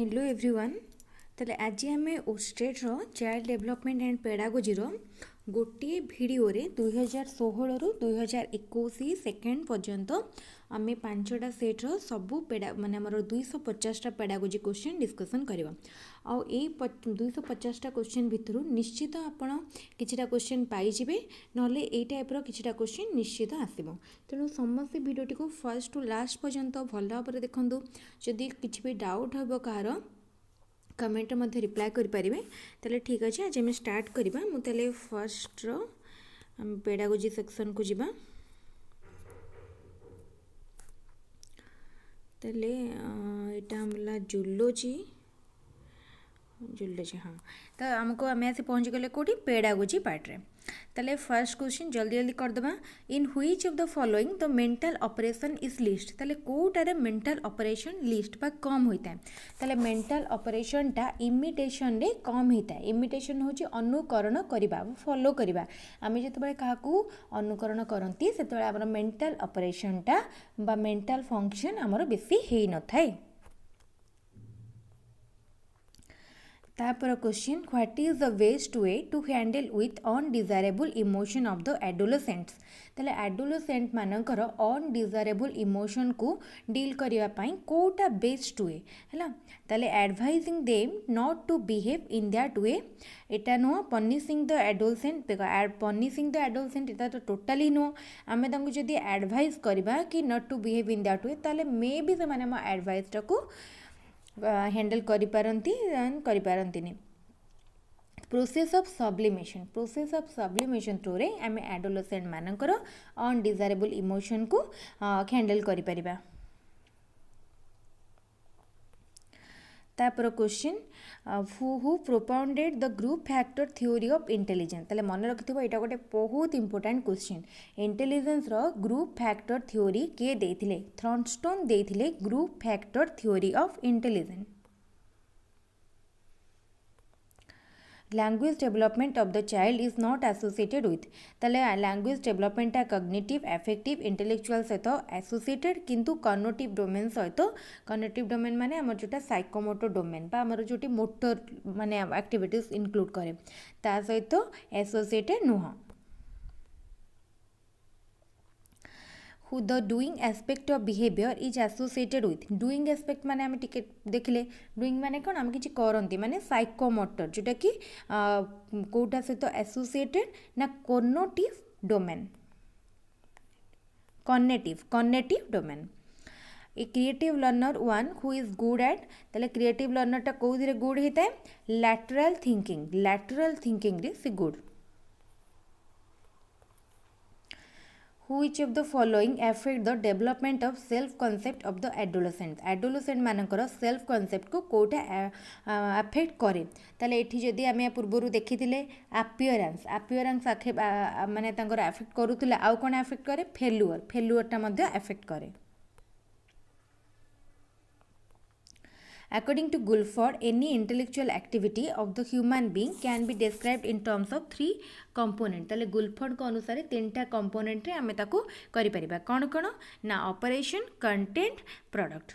Hello everyone. ताले आज आम ओस्टेट चाइल्ड डेवलपमेंट एंड पेडागोजी गोटे भिडियो 2016 रु 2021 सेकेंड पर्यंत आम 5टा सेट सबू पेडा माने आमर 250टा पेडागोजी क्वेश्चन डिस्कसन करवा। आउ 250टा क्वेश्चन भितर निश्चित आपण किछिटा क्वेश्चन पाइबे नले ए टाइप्र किछिटा क्वेश्चन निश्चित आसो। तेणु समस्त भिडियोटी को फर्स्ट टू लास्ट पर्यंत भल भाव देखूँ। जदि किसी भी डाउट हो कहार कमेंट मध्य रिप्लाई करें तेल ठीक अच्छे। आज आम स्टार्ट करवा। मुझे फर्स्ट पेडागोजी सेक्शन को जीवा। तेल यहाँ जूलॉजी हाँ। तो आमको आम आसी पहुँच गले कौटी पेडागोजी पार्ट रे। ताले फर्स्ट क्वेश्चन जल्दी जल्दी करदबा। In which of the following the mental operation is list. ताले कोटारे मेंटल ऑपरेशन लिस्ट बा कम होता है। ताले मेंटल ऑपरेशन टा इमिटेशन रे कम होता है। इमिटेशन होची अनुकरण करिबा फॉलो करिबा। आमे जतबे काहाकू अनुकरण करंती सेतबे हमर मेंटल ऑपरेशन टा बा मेंटल फंक्शन हमर बेसी हेई न थाए। तापर question what is the best way to handle with undesirable emotion of the adolescents. ताले एडोलेसेंट मानकर अनडिजायरेबल इमोशन को डील करिया पई कोटा बेस्ट वे हैला। ताले advising them not to behave in that way एटा नो punishing the adolescent. Punishing the adolescent एटा तो टोटली नो। आमे तांको जदी एडवाइस करबा कि not to behave in that way ताले मे बी से माने हम एडवाइस टा को हैंडल करि पारंती नहीं। प्रोसेस ऑफ सब्लिमेशन थ्रू रे आम एडोलेसेंट मानकर अनडिजायरेबल इमोशन को हैंडल करि परिबा। तापर question who propounded the group factor theory of intelligence. ताले मन रखिथिबो एटा गोटे बहुत इंपोर्टेंट क्वेश्चन। इंटेलिजेंस रो ग्रुप फैक्टर थ्योरी के देथिले थॉर्नस्टोन देथिले group factor theory of intelligence. Language development of the child is not associated with. ताले language development cognitive affective intellectual सहित एसोसिएटेड किंतु कॉग्निटिव डोमेन सहित कॉग्निटिव डोमेन माने हमर जोटा साइकोमोटर डोमेन बा हमर जोटी मोटर माने एक्टिविटीज इंक्लूड करे ता सहित एसोसिएटेड नुह। who the doing aspect of behavior is associated with। doing aspect माने आम टिके देखले doing माने कौन आम किसी करंती माने साइकोमोटर जोटा कि कोटा सहित एसोसिएटेड ना cognitive domain cognitive domain. A creative learner one who is good at. ताले क्रिएटिव लर्नर टा कोउदिरे गुड हेता है लैटरल थिंकिंग रे से good. Which of the following affect the development of self concept of the adolescent। adolescent मानकर self concept को Kota affect करे। ताले एठी जदी आमे पूर्वरु देखिथिले अपीयरेंस माने तांकर अफेक्ट करूथिले आउ कोन अफेक्ट करे फेल्युअर टा मध्ये अफेक्ट करे। According to Guilford, any intellectual activity of the human being can be described in terms of 3 component। ताले गुलफोर्ड को अनुसार 3टा कंपोनेंट रे आमे ताको करि परिबा। कोन ना operation content product.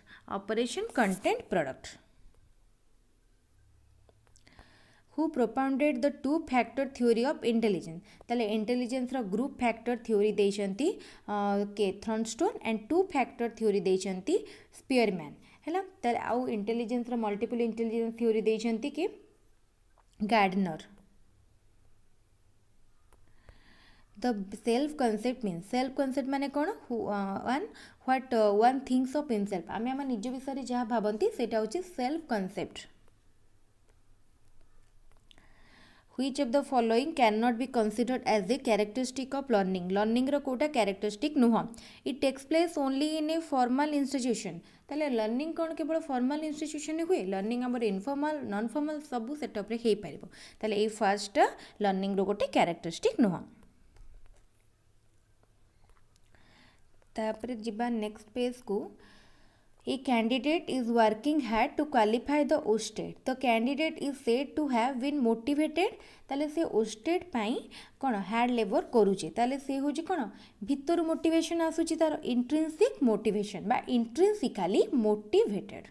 Who propounded the 2-factor theory of intelligence। ताले इंटेलिजेंस रो ग्रुप फैक्टर थ्योरी देइछंती के थॉर्नस्टोन एंड 2-factor थ्योरी देइछंती स्पीयरमैन हैला। ताले आउ इंटेलिजेंस रो मल्टीपल इंटेलिजेंस थ्योरी देइछंती के गार्डनर। द सेल्फ कॉन्सेप्ट माने कोन what one thinks of himself. आमे हम निज विषय जहा भाबंती सेटा होची self concept. Which of the following cannot be considered as a characteristic of learning। learning रो कोटा characteristic नुह। it takes place only in a formal institution। ताले लर्निंग कौन केवल फॉर्मल इंस्टीट्यूशन हुए। लर्निंग आमर इनफॉर्मल नॉन फॉर्मल सबू setup रे हेई परिबो। ताले ए फर्स्ट लर्निंग रो गोटे कैरेक्टरिस्टिक नुह। तापर जिबा नेक्स्ट पेज को A candidate is working hard to qualify the Osstet। The candidate is said to have been motivated। ताले से Osstet पाई कौन हार्ड लेबर करूचे। ताले से होची कौन भितर मोटिवेशन आसुची तार इंट्रिंसिक मोटिवेशन बा intrinsically motivated.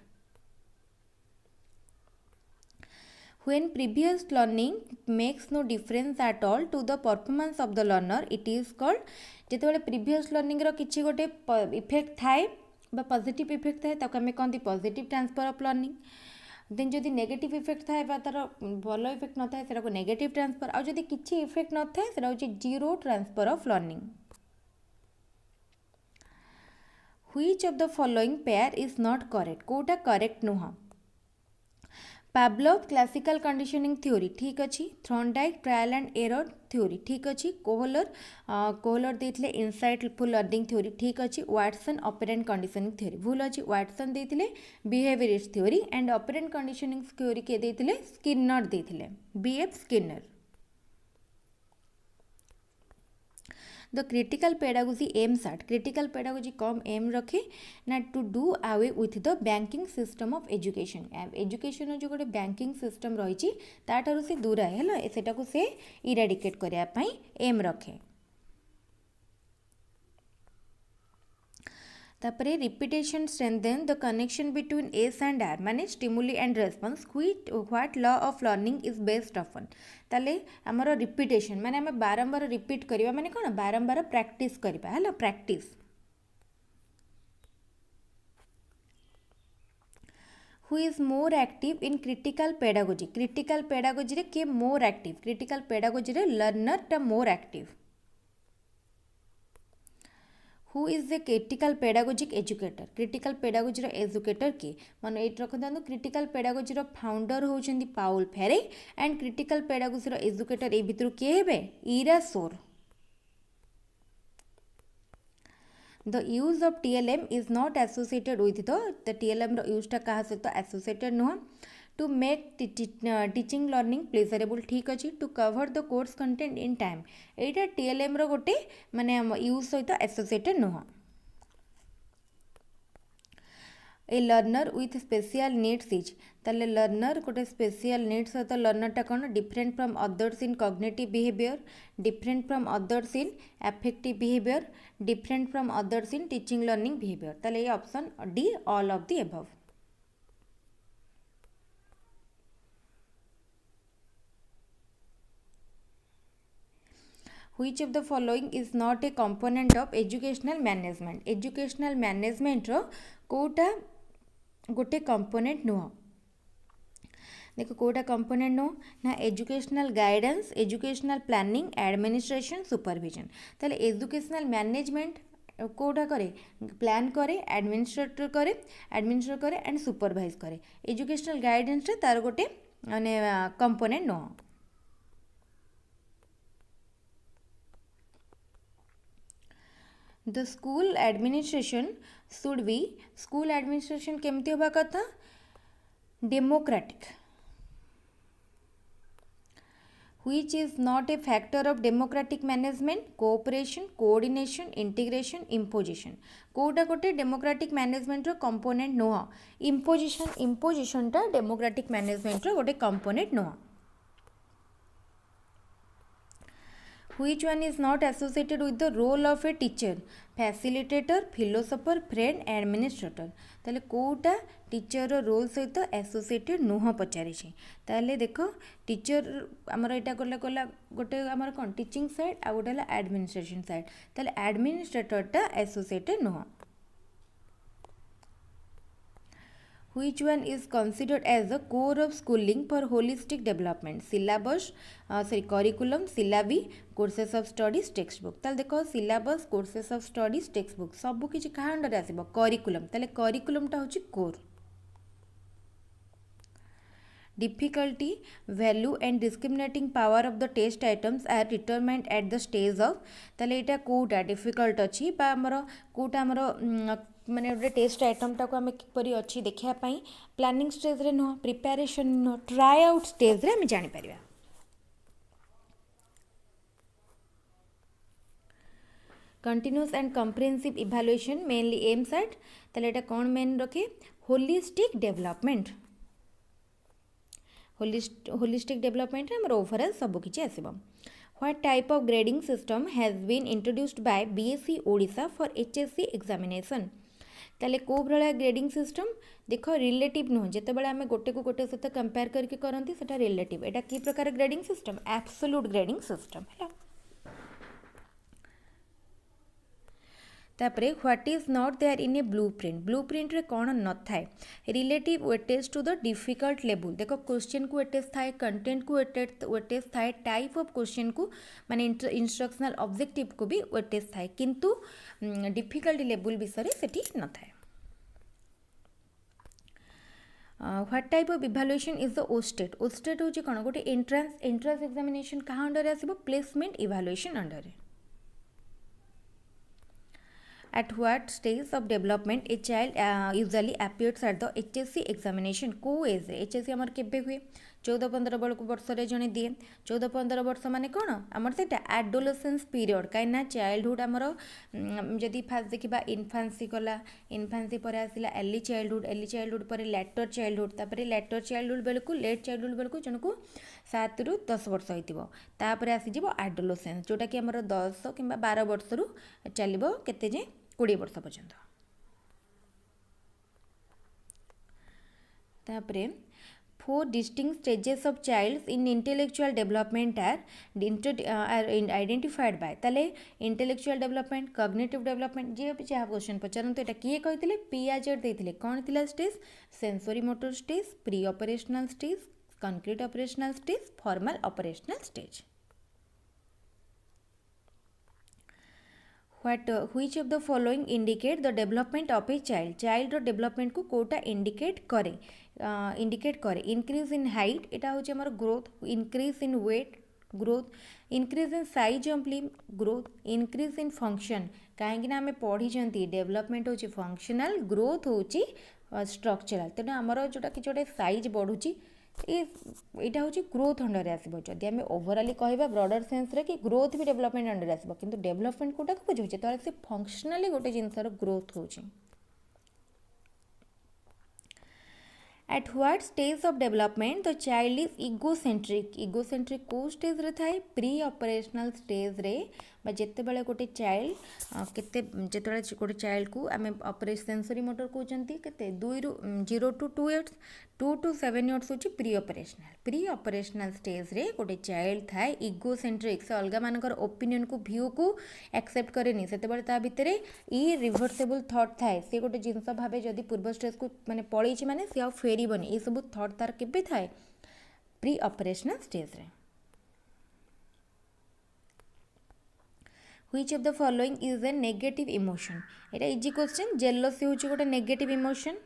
When previous learning makes no difference at all to the performance of the learner, it is called जेतेबेले previous learning रो किछि गोटे इफेक्ट थाए बा पॉजिटिव इफेक्ट थाए ताको आमे कहंती positive transfer of learning then जदि नेगेटिव इफेक्ट थाए बा तार भलो इफेक्ट न थाए सेटा को नेगेटिव ट्रांसफर आ जदि किछि इफेक्ट न थाए सेटा होची zero transfer of learning Which of the following pair is not correct कोटा करेक्ट नुह Pavlov classical conditioning theory ठीक अच्छी Thorndike trial and error theory ठीक अच्छी कोहलर देथिले इनसाइटफुल लर्निंग थ्योरी ठीक अच्छी वाटसन ऑपरेंट कंडीशनिंग थ्योरी भूल अच्छी वाटसन देथिले behaviourist theory and operant conditioning theory के देथिले स्किनर देथिले BF Skinner The critical pedagogy aims at critical pedagogy कम एम रखे ना to do away with the banking system of education education जो गोटे बैंकिंग सिस्टम रही ताठार से दूर है सेटा को से इराडिकेट करने एम रखे तापरे repetition strengthen the connection between S and R माने stimuli and response what law of learning is based on ताले हमर रिपीटेशन माने हम बारंबार रिपीट करबा माने कोन बारंबार प्रैक्टिस करबा हला practice who is more active in critical pedagogy रे के मोर एक्टिव क्रिटिकल पेडागोजी रे लर्नर टा more active who is the critical pedagogic educator critical pedagogy educator के मन ये रखता क्रिटिकल पेडागोजी फाउंडर होउछंदी Paulo Freire and critical pedagogy educator ए भितर किए हेबे इरा सोर The use of TLM is not associated with the TLM use टा कहा सहित एसोसिएटेड नुह to make teaching learning pleasurable ठीक अच्छे to cover the course content in time एटा TLM रो गोटे माने यूज सहित एसोसिएटेड नुह a learner with special needs is ताले लर्नर गोटे स्पेशल नीड्स सहित लर्नरटा कौन different from others in cognitive behaviour different from others in affective behaviour different from others in teaching learning behaviour ताले ये option D all of the above Which of the following is not a component of educational management educational management रो कोटा गोटे component नुह देखो Kota component नुह ना educational guidance educational planning administration supervision ताले educational management quota करे plan करे administrate करे and supervise करे एजुकेशनल गाइडेंस रे तार गोटे माने कंपोनेंट नुह The school administration should be school administration केमती होबा कथा democratic which is not a factor of democratic management cooperation coordination integration imposition Kota गोटे democratic management रो component नुह imposition टा democratic management रो गोटे component नुह Which one is not associated with the role of a teacher? Facilitator, philosopher, friend, administrator. ताले Kota teacher role सहित associated नुह पचारि ताले देख टीचर आमर यहाँ गला गोटे आमर कौन टीचिंग साइड आ गोटे एडमिनिस्ट्रेशन साइड ताले एडमिनिस्ट्रेटरटा एसोसिएटेड नुह Which one is considered as the core of schooling for holistic development? Syllabus, curriculum, syllabi, courses of studies, textbook. ताले देखो syllabus, courses of studies, textbook. सबु किछि कहा अंडर आसीबो curriculum. ताले curriculum टा होछि core. Difficulty, value and discriminating power of the test items are determined at the stage of ताले एटा Kota difficult अछि बा हमर कोटा हमर माने गोटे टेस्ट आइटमटा को आम किपरि अच्छी देखापी प्लानिंग स्टेज रे नुह प्रिपेरेसन नुह ट्राई आउट स्टेज रे आम जापर continuous and comprehensive evaluation mainly aims at ताले एटा कौन मेन रखे होलिस्टिक डेवलपमेंट होलिस्टिक डेवलपमेंट आम ओवरऑल सब किछि आसीबो What type of grading system has been introduced by BSc Odisha for HSC examination? ताले को भाया ग्रेडिंग सिस्टम देख रिलेटिव नुह जिते आम गोटे को गोटे सहित कंपेयर करके करती सेटा रिलेटिव एटा कि प्रकार grading system absolute grading system है। तापरे what is not there in a blueprint रे कौन न थाए relative weightage to the difficult level देख क्वेश्चन को वेटेज थाए कंटेंट को वेटेज थाए टाइप ऑफ क्वेश्चन को माने इंस्ट्रक्शनल ऑब्जेक्टिव को भी वेटेज थाए किंतु डिफिकल्ट लेवल विषय सेठी न थाए। What type of evaluation is the ओस्टेट ओस्टेट होची कोन गोटे एंट्रेंस एग्जामिनेशन कहाँ अंडर आसीबो placement evaluation under. At what stage of development a child usually appears at the HSC examination को एज HSC आमर केबे हुए 14-15 वर्ष जड़े दिए 14-15 वर्ष माने कौन आमर से एडोलेसेंस पीरियड कहीं चाइल्डहुड आमर जदि फास्ट देखा इनफान्सी गला इनफान्सी पर आसला एर्ली चाइल्डहुड पर लेटर चाइल्डहुड तापर लेटर चाइल्डहुड बेलू लेट चाइल्डहुड बेलू जन को 7 ରୁ 10 वर्ष होतापर आसीज एडोलेसेंस जोटा कि आमर 10 कि 12 वर्ष रु चलो केते जे 20 वर्ष पर्यंत। तापरे 4 distinct stages of child's in intellectual development are identified by ताले intellectual development cognitive development जे भी चाहे क्वेश्चन पचारते एटा किए कहते पियाजेट देते कौन थी stage sensory motor stage pre operational stage concrete operational stage formal operational stage. which of the following indicate the development of a child development को Kota indicate करे increase in height एटा होचे हमर growth increase in weight growth increase in size of limb growth increase in function कहीं ना आम पढ़ी development होची functional growth होची स्ट्रक्चरल तेणु आमर जोटा कि जोटे साइज बढ़ुची यहाँ हूँ ग्रोथ अंडर आसो जदि आम ओभराली कह ब्रॉडर सेंस रे कि ग्रोथ भी डेवलपमेंट अंडर आसो कि डेवलपमेंट कोटा को बुझे तो से फंक्शनली गोटे जिनसर ग्रोथ हो। At what stage of development the child is egocentric को स्टेज रे थाए प्री ऑपरेशनल स्टेज रे जिते बड़े गोटे चाइल्ड केते जिते गोटे चाइल्ड को आम ऑपरेशन सेंसरी मोटर कहते केते 2 ରୁ 0 to 2 years 2 to 7 years होची प्री ऑपरेशनल स्टेज रे गोटे चाइल्ड थाए इगोसेंट्रिक से अलग मानकर ओपिनियन को व्यू को एक्सेप्ट करेनी सेते बड़े ता भितरे इरिवर्सिबल थॉट थाए से गोटे जिनस भाबे जदि पूर्व स्टेज को माने पळेछि माने से आ फेरीबनी ये सब थॉट तार केबे थाए प्री ऑपरेशनल स्टेज रे। Which of the following is a negative emotion एटा इजी क्वेश्चन जेलसी होची गोटे नेगेटिव इमोशन।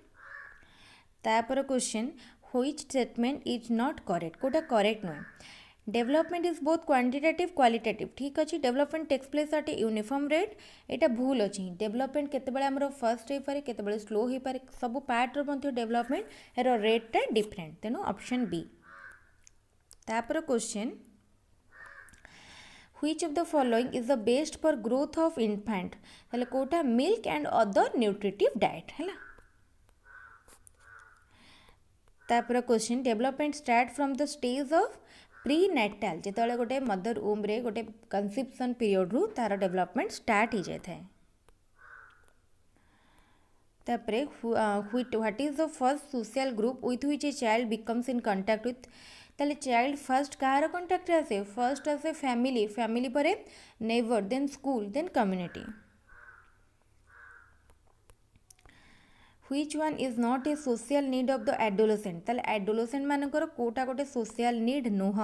तापर question which statement is not correct कोटा करेक्ट नुहे development is both quantitative qualitative ठीक अच्छे development takes place at uniform rate एटा भूल अच्छी डेवलपमेंट केतेबेले आमर फास्ट हो पारे केतेबेले स्लो हो पारे सब पार्ट रो डेवलपमेंट एरो रेटा डिफरेंट तेणु ऑप्शन बी। तापर question which of the following is the best for growth of infant ताले Kota milk and other nutritive diet है। तापर question development start from the stage of pre natal जिते गोटे mother वोम रे गोटे कंसेप्शन पीरियड रु तार डेवलपमेंट स्टार्ट हो जाए थाए। तापरे what is the first social group with which a child becomes in contact with ताले चाइल्ड फर्स्ट कहार कांटेक्ट आसे फर्स्ट आसे फैमिली पर neighbour then school then community. Which one is not a social need of the adolescent ताले adolescent मानकर कोटा गोटे social need नुह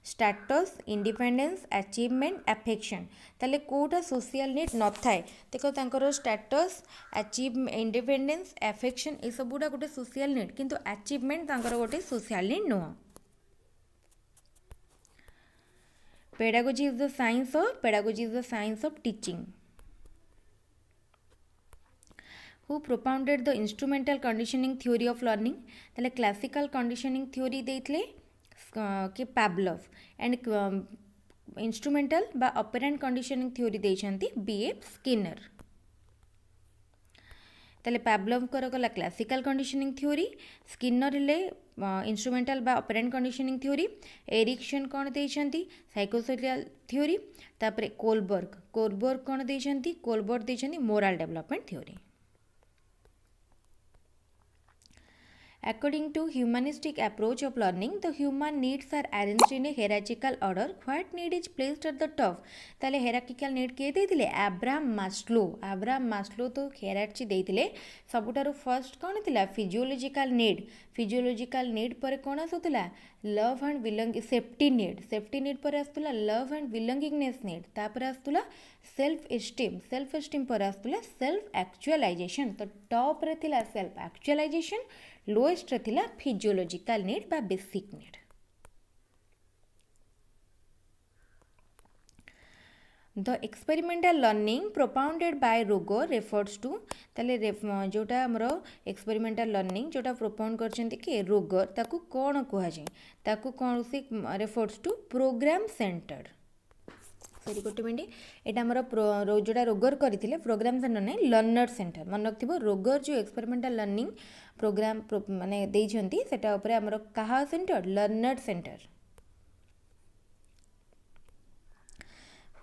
स्टेटस इंडिपेंडेंस अचीवमेंट अफेक्शन ताले कोटा सोशल नीड न थाए देखो तांकर स्टेटस अचीव इंडिपेंडेंस अफेक्शन ये सबुटा गोटे सोशल नीड किंतु अचीवमेंट तांकर गोटे सोशल नीड नुह। Pedagogy is the science of teaching. Who propounded the instrumental conditioning theory of learning ताले classical conditioning theory देइतले के Pavlov and instrumental बा operant conditioning theory देइछंती B.F. Skinner ताले Pavlov कर गला classical conditioning theory Skinner ले instrumental बा operant conditioning theory Erikson कौन देइछंती साइकोसोशियल थ्योरी तापरे कोलबर्ग कौन देइछंती कोलबर्ग देइछंती moral development theory. According to humanistic approach of learning, the human needs are arranged in a hierarchical order. What need is placed at the top? ताले hierarchical need किए देइतिले Abraham Maslow तो hierarchy देइतिले सबुठारु first कौन थिला physiological need पर कौन आसुतला love and belong safety need पर आसुतला लव एंड बिलोंगिंगनेस नीड तापर आसुतला सेल्फ एस्टीम पर आसुतला सेल्फ एक्चुअलाइजेशन तो टॉप रे थिला सेल्फ एक्चुअलाइजेशन लोएस्ट रे थिला फिजियोलॉजिकल नीड बा basic need the experimental learning propounded by Roger refers to ताले जोटा हमर एक्सपेरिमेंटल लर्निंग जोटा प्रोपाउंड करछन्ती कि रोगर ताकू कोन कुहा जाय ताकू कोन से refers to program centered sorry गोटे मिनट एटा हमर जोटा रोगर करथिले प्रोग्राम सेंटर नै लर्नर सेंटर मन रखथिबो रोगर जो एक्सपेरिमेंटल लर्निंग प्रोग्राम माने देइछन्ती सेटा ऊपर हमर कहा centre learner centre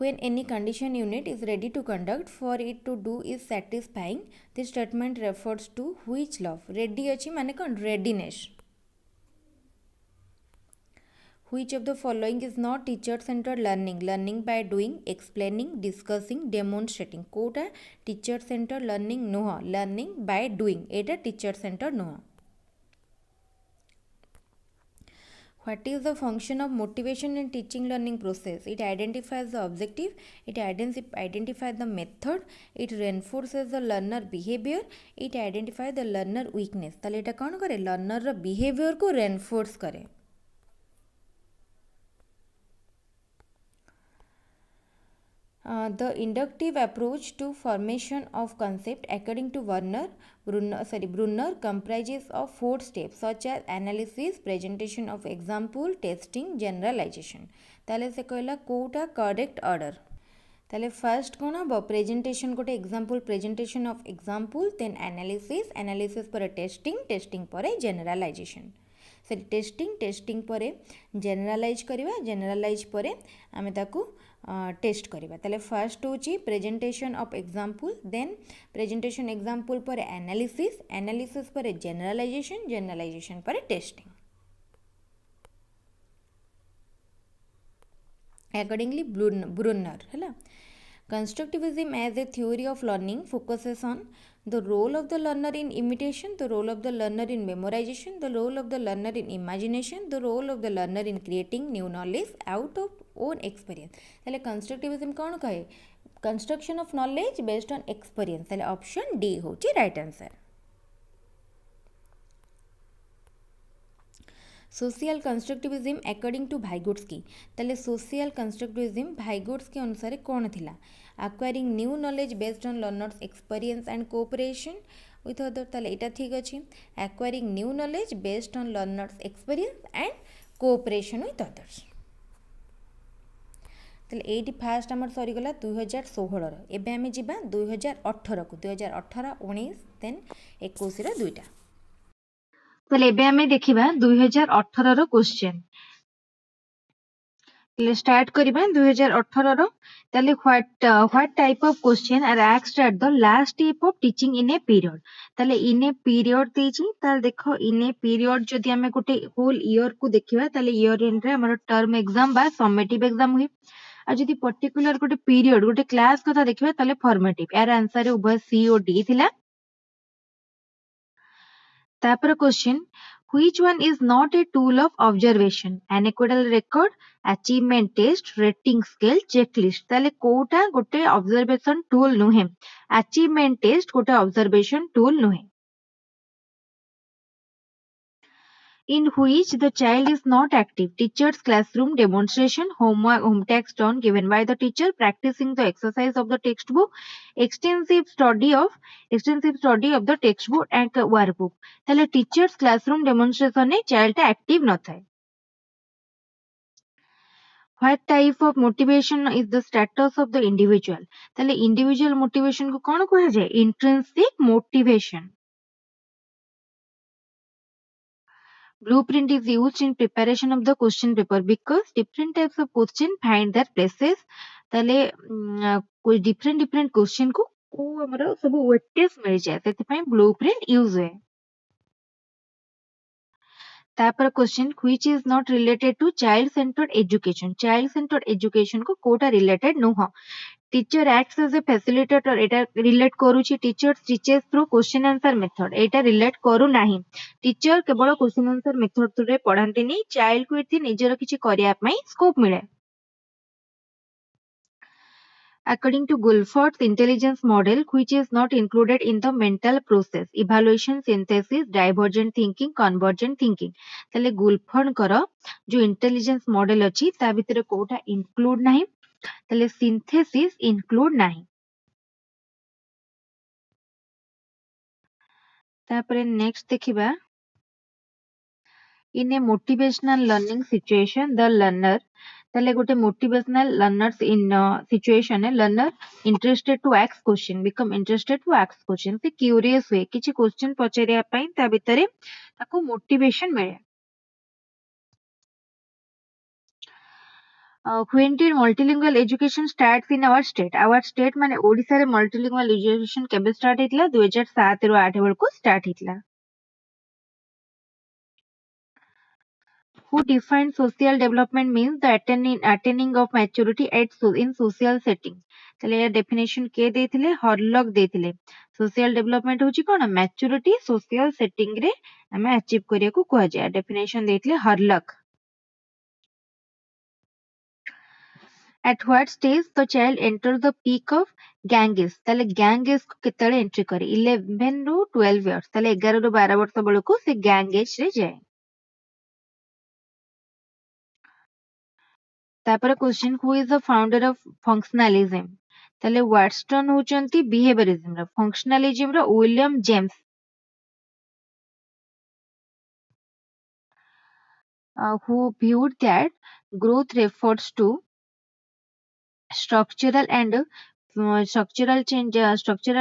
when any condition unit is ready to conduct for it to do is satisfying this statement refers to which love ready achi mane kon readiness which of the following is not teacher centered learning by doing explaining discussing demonstrating कोटा teacher centered learning नुह learning by doing Etah teacher centered नुह What is the function of motivation in teaching learning process? It identifies the objective, it identifies the method, it reinforces the learner behavior, it identifies the learner weakness. ताले एटा कौन करे learner रा behavior को reinforce करे The inductive approach to formation of concept according to Brunner comprises of 4 steps such as analysis, presentation of example, testing, generalization. ताले से कहला कोटा correct order. ताले फर्स्ट कौन हम प्रेजेंटेशन गोटे example presentation of example then analysis पर testing पर जनरलाइजेशन से टेस्टिंग पर जनरलाइज पर आमे ताकू टेस्ट करवा ताले फर्स्ट होची presentation of example then presentation example पर एनालिसिस पर जनरलाइजेशन पर टेस्टिंग accordingly Brunner है Constructivism as a theory of learning focuses on the role of the learner in imitation, the role of the learner in memorization, the role of the learner in imagination, the role of the learner in creating new knowledge out of own experience. ताले Constructivism कौन कहे construction of knowledge based on experience. ताले option D होची right answer. Social constructivism according to Vygotsky ताले social constructivism Vygotsky अनुसार कौन थिला acquiring new knowledge based on learners experience and cooperation with other ताले एटा ठीक अछि acquiring new knowledge based on learners experience and cooperation with others ताले एटी फास्ट हमर सरी गला 2016 रो एबे हमें जिबा 2018 को 2018 19 देन 21 रो दुईटा ताले एबे हमें देखिबा 2018 रो क्वेश्चन ताले स्टार्ट करिबा 2018 रो ताले what type of question are asked at the last step of teaching in a period ताले इन ए पीरियड देछि ताले देखो इन ए पीरियड जदि हमें गोटे होल ईयर को देखिबा ताले ईयर एंड रे हमर टर्म एग्जाम बा समेटिव एग्जाम हुई आ जदि पर्टिकुलर गोटे पीरियड गोटे क्लास कथा देखिबा ताले फॉर्मेटिव यार आंसर उभय सी और डी थिला तापर question which one is not a tool of observation anecdotal record achievement test rating scale checklist ताले कोटा गोटे observation tool नुहे achievement test गोटे observation tool नुहे in which the child is not active teacher's classroom demonstration homework home text done given by the teacher practicing the exercise of the textbook extensive study of the textbook and workbook ताले teacher's classroom demonstration ने child टा active न थाए what type of motivation is the status of the individual ताले individual motivation को कौन कहा जाए intrinsic motivation Blueprint is used in preparation of the question paper because different types of question find their places. ताले कोई different question को हमारा सब weightage मिल जाए. तेरे पे blueprint use है. तापर question which is not related to child centred education child centred education को कोटा रिलेटेड नुह teacher acts as a facilitator एटा रिलेट करूची teacher teachers through question answer method एटा रिलेट करू नाही टीचर केवल क्वेश्चन आंसर मेथड रे पढ़ांतीनी चाइल्ड को इथि निजर किछि करिया पई स्कोप मिले According to Guilford's intelligence model, which is not included in the mental process, evaluation, synthesis, divergent thinking, convergent thinking. ताले गुल्फर्ड करो जो इंटेलिजेंस मॉडल अछि ता भितरे कोटा इंक्लूड नाही ताले सिंथेसिस इंक्लूड नाही तापरे नेक्स्ट देखिबा in a motivational learning situation the learner ताले गोटे motivational learners in situation learner interested to ask question become interested to ask question से curious हुए किछि question पचारिया पई ता भितरे ताको motivation मिले when did multilingual education starts in our state माने ओडिसा रे multilingual education केबे स्टार्ट हितला 2007 रो 8 बेल को start हितला who defined social development means the attaining of maturity in social setting तले या डेफिनेशन के देथिले हरलॉक देथिले सोशल डेवलपमेंट होची कोन मैच्योरिटी सोशल सेटिंग रे हमें अचीव करिया को कहै जाय डेफिनेशन देथिले Hurlock at what stage the child enters the peak of Ganges तले Ganges को केतले एंट्री करे 11 ରୁ 12 इयर्स तले 11 ରୁ 12 वर्ष बेलको से Ganges रे जाय तापर question who is the founder of functionalism ताले वाटस्टन होचंती बिहेवियरिज्म रो फंक्शनलिज्म रो William James who viewed that growth refers to structural and structural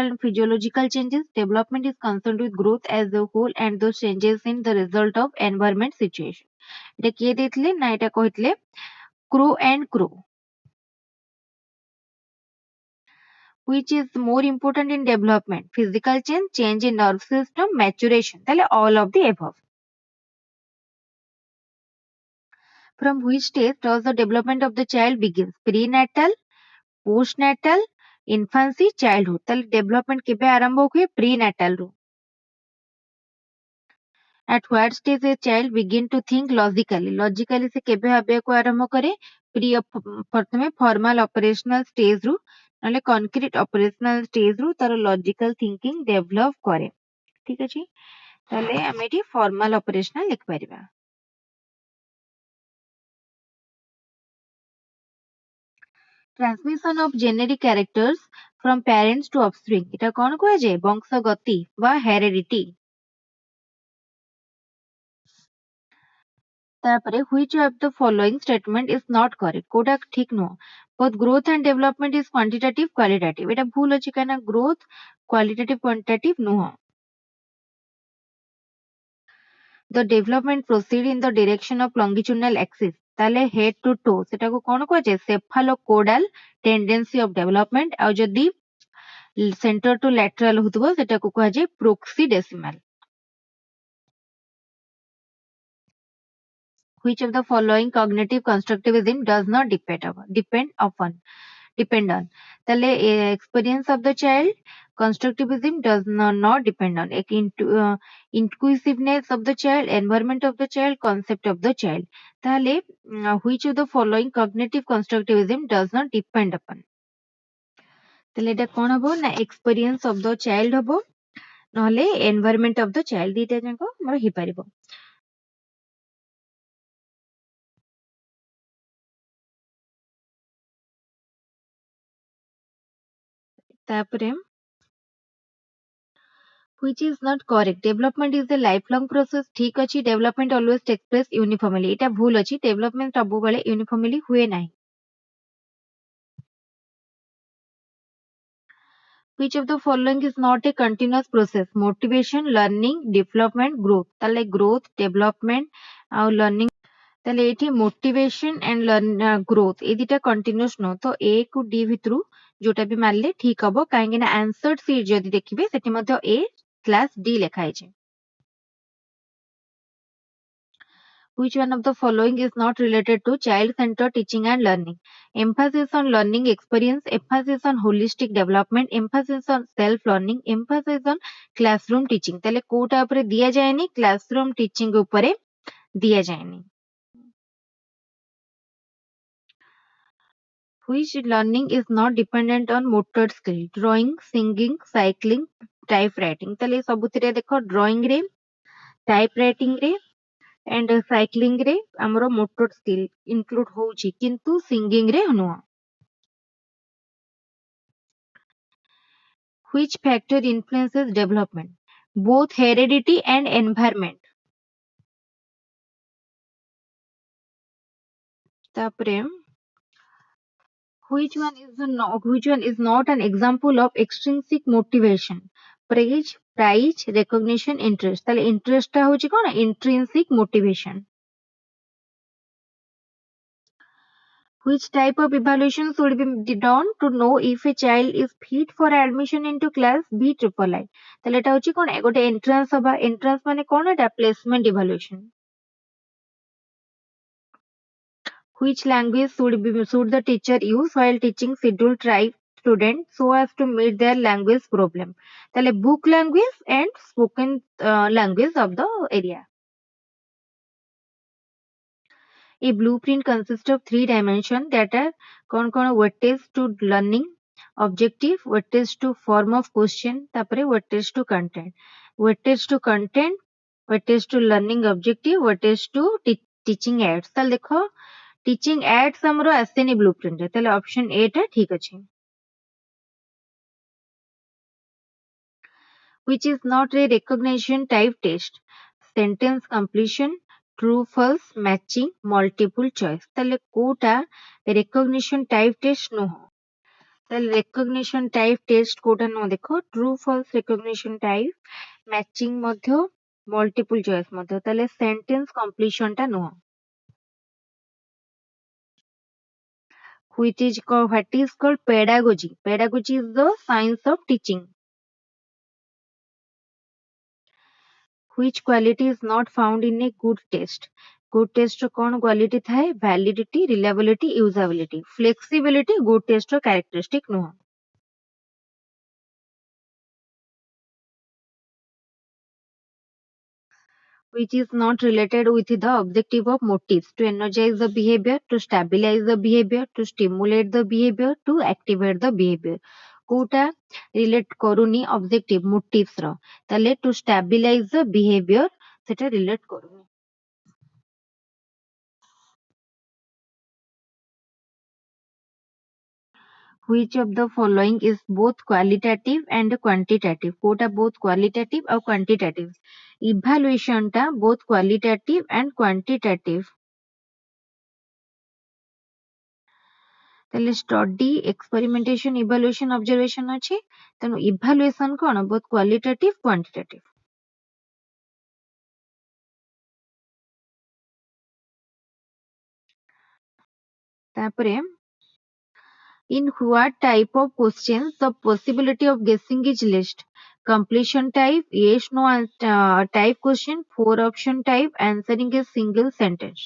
and physiological changes development is concerned with growth as a whole and those changes in the result of environment situation एटा के देथिले ना एटा कहितले Crow and Crow which is more important in development physical change in nerve system maturation tale all of the above from which stage does the development of the child begins prenatal postnatal infancy childhood tale development kebe आरंभ हुए prenatal row at what stage a child begin to think logically से केबे भाबे को आरंभ करे प्रथमे formal operational stage रु नले कॉन्क्रीट ऑपरेशनल स्टेज रु तार लॉजिकल थिंकिंग डेवलप करे ठीक अछि ताले हम एठी फॉर्मल ऑपरेशनल लिख परिबा transmission of genetic characters from parents to offspring एटा कोन कहै जे वंशगति वा हेरेडिटी तापरे which of the following statement is not correct Kota ठीक no both growth and development is quantitative qualitative एटा भूल अछि काना growth qualitative quantitative नो the development proceed in the direction of longitudinal axis ताले head to toe सेटा को कोन को जे cephalocodal tendency of development आ जदी center to lateral होतबो सेटा को कह जे proxidecimal which of the following cognitive constructivism does not depend on tale experience of the child constructivism does not depend on inquisitiveness of the child environment of the child concept of the child tale which of the following cognitive constructivism does not depend upon tale eta kon hobo na experience of the child hobo নহলে environment of the child dita janko mara hi paribo तापरे which is not correct development is a lifelong process ठीक अछि development always takes place uniformly एटा भूल अछि development सब बेले uniformly हुए नाही which of the following is not a continuous process motivation learning development growth ताले growth development आ learning ताले एठी motivation and learn growth A दिटा continuous न तो a को d भितरु जोटा भी मानले ठीक हबो काहेकि ना आंसर शीट जदी देखिबे सेठी मध्ये a / d लेखा है Which one of the following is not related to child-centered teaching and learning? Emphasis on learning experience, emphasis on holistic development, emphasis on self-learning, emphasis on classroom teaching. তাহলে কোটা উপরে দিয়া যায়নি, classroom teaching উপরে দিয়া যায়নি. Which learning is not dependent on motor skill? Drawing, singing, cycling, typewriting. তাহলে ସବୁଥିରେ ଦେଖ drawing ରେ, typewriting ରେ and cycling ରେ ଆମର motor skill include ହଉଛି କିନ୍ତୁ singing ରେ ନୁହଁ. Which factor influences development? Both heredity and environment. ତାପରେ which one is not an example of extrinsic motivation? Praise, prize, recognition, interest. তাহলে interest টা হচ্ছে কোন intrinsic motivation. Which type of evaluation should be done to know if a child is fit for admission into class B triple I? তাহলে এটা হচ্ছে কোন ଗୋଟେ entrance হবা. entrance মানে কোন এটা placement evaluation. Which language should the teacher use while teaching scheduled tribe students so as to meet their language problem? তাহলে book language and spoken language of the area. A blueprint consists of 3 dimensions that are কোন weightage to learning, objective, weightage to form of question, তারপরে weightage to content. weightage to content, weightage to learning objective, weightage to teaching aids. তাহলে দেখো teaching aids ଆମର ଆସେନି blueprint ରେ. ତାହେଲେ option A ଟା ଠିକ ଅଛି. Which is not a recognition type test? Sentence completion, true false, matching, multiple choice. ତାହେଲେ କୋଉଟା recognition type test ନୁହଁ. ତାହେଲେ recognition type test କୋଉଟା ନୁହଁ ଦେଖ true false recognition type, matching ମଧ୍ୟ, multiple choice ମଧ୍ୟ. ତାହେଲେ sentence completion ଟା ନୁହଁ. What is called pedagogy? Pedagogy is the science of teaching. Which quality is not found in a good test? Good test ର କଣ quality ଥାଏ? Validity, reliability, usability. Flexibility good test ର characteristic ନୁହଁ. Which is not related with the objective of motives? To energize the behavior, to stabilize the behavior, to stimulate the behavior, to activate the behavior. କୋଉଟା relate କରୁନି objective motives ର. ତାହେଲେ to stabilize the behavior ସେଟା relate କରୁନି. Which of the following is both qualitative and quantitative? Kota both qualitative और quantitative. Evaluation टा both qualitative and quantitative. ताले study, experimentation, evaluation, observation अच्छे. तेनु evaluation कौन both qualitative, quantitative. तापरे in what type of questions the possibility of guessing is list? Completion type, yes no type question, 4 option type, answering a single sentence.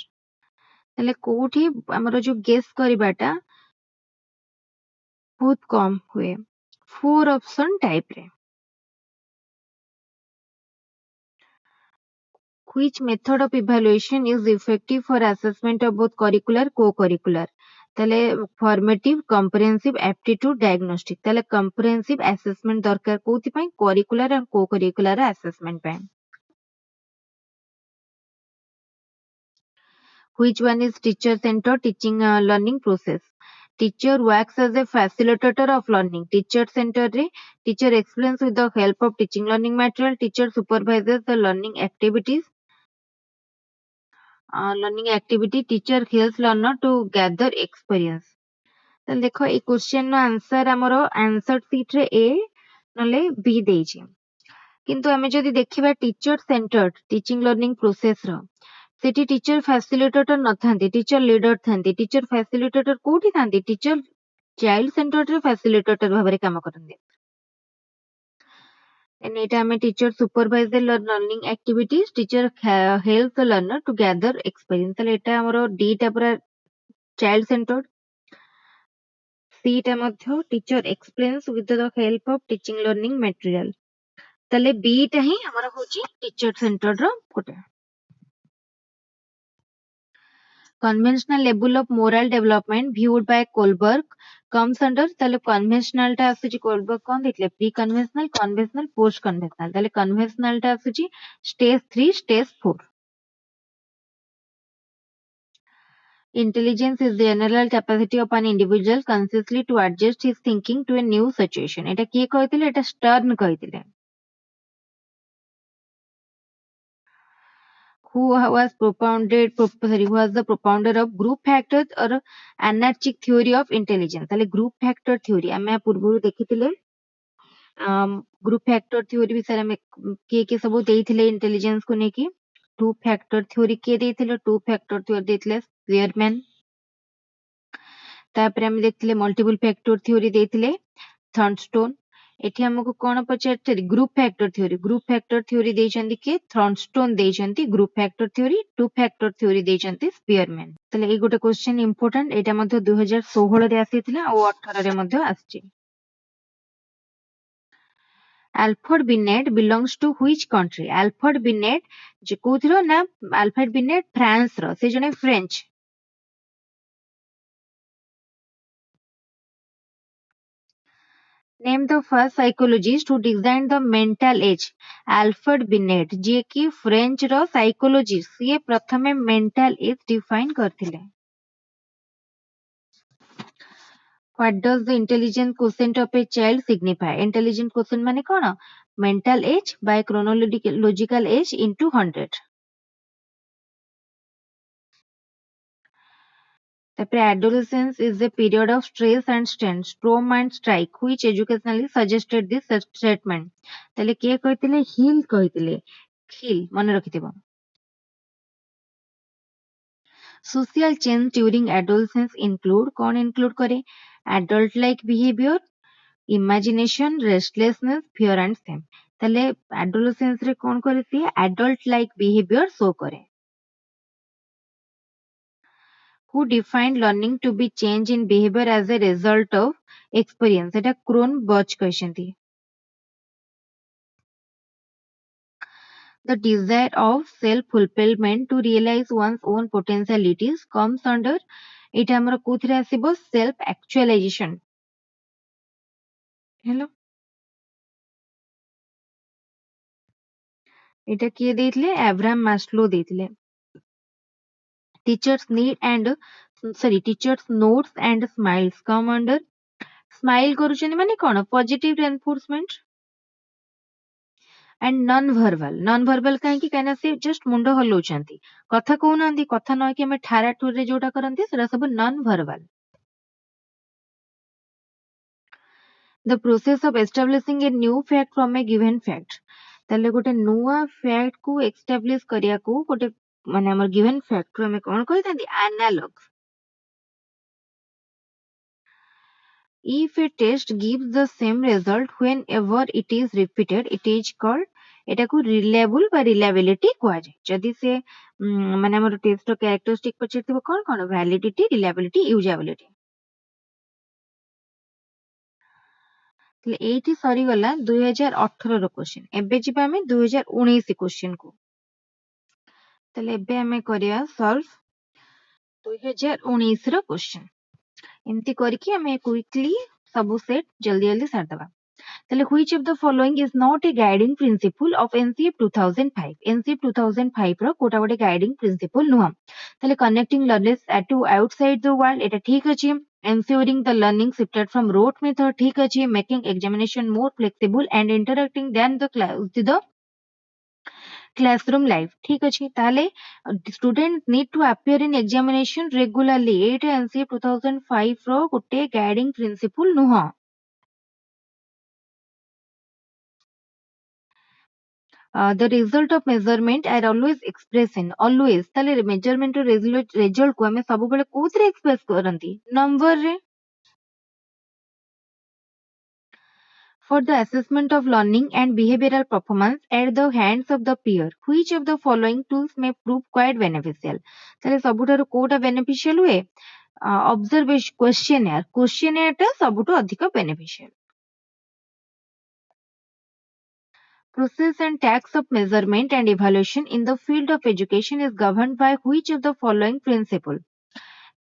ତାହେଲେ କୋଉଠି ଆମର ଯୋଉ guess କରିବାଟା ବହୁତ କମ ହୁଏ 4 option type ରେ. Which method of evaluation is effective for assessment of both curricular co-curricular? তাহলে formative, comprehensive, aptitude, diagnostic. ତାହେଲେ comprehensive assessment ଦରକାର କୋଉଥିପାଇଁ? curricular and co-curricular assessment ପାଇଁ. Which one is teacher-centered teaching learning process? Teacher works as a facilitator of learning. Teacher-centered ରେ teacher explains with the help of teaching learning material. Teacher supervises the learning activities. Learning activity. Teacher helps learner to gather experience. ତାହେଲେ ଦେଖ ଏଇ question ର answer ଆମର answer sheet ରେ A ନଲେ B ଦେଇଛି. କିନ୍ତୁ ଆମେ ଯଦି ଦେଖିବା teacher centered teaching learning process ର सेठी टीचर फैसिलिटेटर नथांती, टीचर लीडर थांती. टीचर फैसिलिटेटर कोठी थांती? टीचर चाइल्ड सेंटर्ड रे फैसिलिटेटर भाबरे काम करंती. And it a teacher supervise the learning activities. Teacher helps the learner to gather experience. ତାହେଲେ ଏଟା ଆମର ଦିଟା ପୁରା child centered. C ଟା ମଧ୍ୟ teacher explains with the help of teaching learning material. ତାହେଲେ B ଟା ହିଁ ଆମର ହଉଛି teacher centered ର ଗୋଟେ. Conventional level of moral development viewed by Kohlberg comes under ତାହେଲେ conventional ଟା ଆସୁଛି Kohlberg କଣ ଦେଇଥିଲେ pre conventional conventional post conventional ତାହେଲେ conventional ଟା ଆସୁଛି stage 3 stage 4. Intelligence is the general capacity of an individual consciously to adjust his thinking to a new situation. এটা କିଏ କହିଥିଲେ ଏଟା ଷ୍ଟର୍ନ କହିଥିଲେ. Who was the propounder of group factors or anarchic theory of intelligence. ତାହେଲେ group factor theory ଆମେ ପୂର୍ବରୁ ଦେଖିଥିଲେ. Group factor theory विषय में किए सब देइथिले इंटेलिजेंस को नेकी. टू फैक्टर थ्योरी किए देइथिले टू फैक्टर थ्योरी देइथिले स्पियरमैन. तापर हम देखथिले मल्टीपल फैक्टर थ्योरी देइथिले थर्नस्टोन. एठी हमको कोन पचारते ग्रुप फैक्टर थ्योरी देइचंती के थर्नस्टोन देइचंती group factor theory. Two factor theory देइचंती स्पियरमैन. तले ए गोटे क्वेश्चन इंपोर्टेंट एटा मध्ये 2016 रे आसीथिला और 18 रे मध्ये आछि. Alfred Binet belongs to which country? Alfred Binet जे कोथिरो ना Alfred Binet फ्रांस रो से जने French. Name the first psychologist who designed the mental age. Alfred Binet जे कि फ्रेंच रो साइकोलॉजिस्ट से प्रथमे mental age define करथिले. What does the intelligence quotient of a child signify? Intelligence quotient माने कोन? Mental age by chronological age into 100. तापर adolescence is a period of stress and strain, storm and strike, which educationally suggested this statement. ताले के कहतिले हिल कहतिले. हिल मन रखिथिबो. Social change during adolescence include कौन include करे? Adult like behavior, imagination, restlessness, fear and shame. ताले adolescence रे कौन करे सिए adult like behavior show करे. Who defined learning to be change in behavior as a result of experience? Etah क्रोनबर्ग कहछंती. The desire of self-fulfillment to realize one's own potentialities comes under एटा हमर कोथिरे आसीबो self actualization. हेलो एटा किए देइथिले Abraham Maslow देइथिले. Teachers notes and smiles come under. Smile करूछनी माने कोन positive reinforcement. And non-verbal काहेकि कहना से just मुंडो हलौचंती कथा कहउनांती कथा न कि हमें ठारा ठुर रे जोटा करंती सेरा सब non-verbal. The process of establishing a new fact from a given fact. ताले गोटे नुआ fact को establish करिया को गोटे माने हमर given fact रो हमें कोन कहितांती analog. If a test gives the same result whenever it is repeated, it is called एटा को reliable बा reliability कुआ जाय. जदि से माने हमर टेस्ट रो कैरेक्टरिस्टिक पछिथिबो कोन कोन validity, reliability, usability. तले एठी सरी गला 2018 रो क्वेश्चन. एबे जिबा हमें 2019 क्वेश्चन को. तले एबे हमें करिया सॉल्व 2019 रो क्वेश्चन. एमती करके हमें क्विकली सब सेट जल्दी जल्दी सार दबा. ताले which of the following is not a guiding principle of NCF 2005? NCF 2005 रो कोटा गोटे guiding principle नुहा. ताले connecting learners to outside the world एटा ठीक अछि. Ensuring the learning shifted from rote method ठीक अछि. Making examination more flexible and interacting than the classroom life ठीक अछि. ताले student need to appear in examination regularly. Etah NCF 2005 रो गोटे guiding principle नुहा. The result of measurement are always expressed in always ताले measurement result को हमें सब बेले कोथरे express करंती number रे. for the assessment of learning and behavioral performance at the hands of the peer. Which of the following tools may prove quite beneficial? ତାହେଲେ ସବୁଠାରୁ କୋଉଟା beneficial ହୁଏ? Observation questionnaire ଟା ସବୁଠୁ ଅଧିକ beneficial. Process and tax of measurement and evaluation in the field of education is governed by which of the following principle?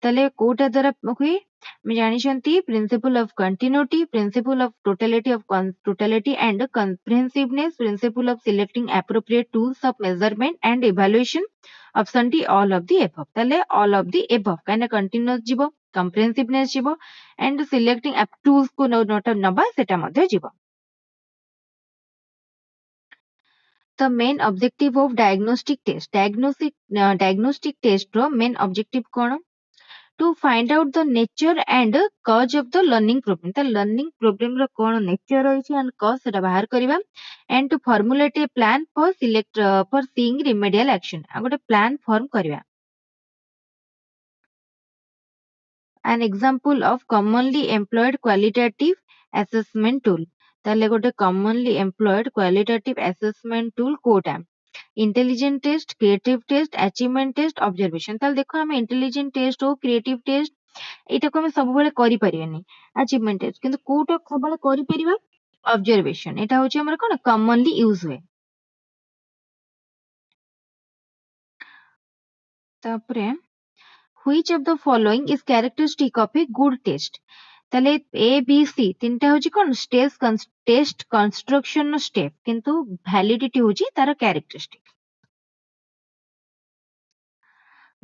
ତାହେଲେ କୋଉଟା ଦ୍ୱାରା ହୁଏ? ଆମେ ଜାଣିଛନ୍ତି principal of continuity, principal of totality and comprehensiveness, principle of selecting appropriate tools of measurement and evaluation. Option D all of the above. ତାହେଲେ all of the above କାହିଁକିନା continuous ଯିବ, comprehensiveness ଯିବ and selecting tools କୁ ନବା ସେଟା ମଧ୍ୟ ଯିବ. The main objective of diagnostic test. Diagnostic test ର main objective କଣ? To find out the nature and cause of the learning problem. The learning problem ର କଣ nature ରହିଛି and cause ସେଟା ବାହାର କରିବା and to formulate a plan for seeing remedial action. ଆଉ ଗୋଟେ plan form କରିବା. An example of commonly employed qualitative assessment tool. ତାହେଲେ ଗୋଟେ commonly employed qualitative assessment tool କୋଉଟା? Intelligent test, creative test, achievement test, observation. ତାହେଲେ ଦେଖ ଆମେ intelligent test ହଉ creative test ଏଇଟାକୁ ଆମେ ସବୁବେଳେ କରିପାରିବାନି achievement test କିନ୍ତୁ କୋଉଟା ସବୁବେଳେ କରିପାରିବା? Observation. ଏଇଟା ହଉଛି ଆମର କଣ commonly use ହୁଏ. ତାପରେ which of the following is characteristic of a good test? ତାହେଲେ A, B, C ତିନିଟା ହଉଛି କଣ test construction ର step କିନ୍ତୁ validity ହଉଛି ତାର characteristic.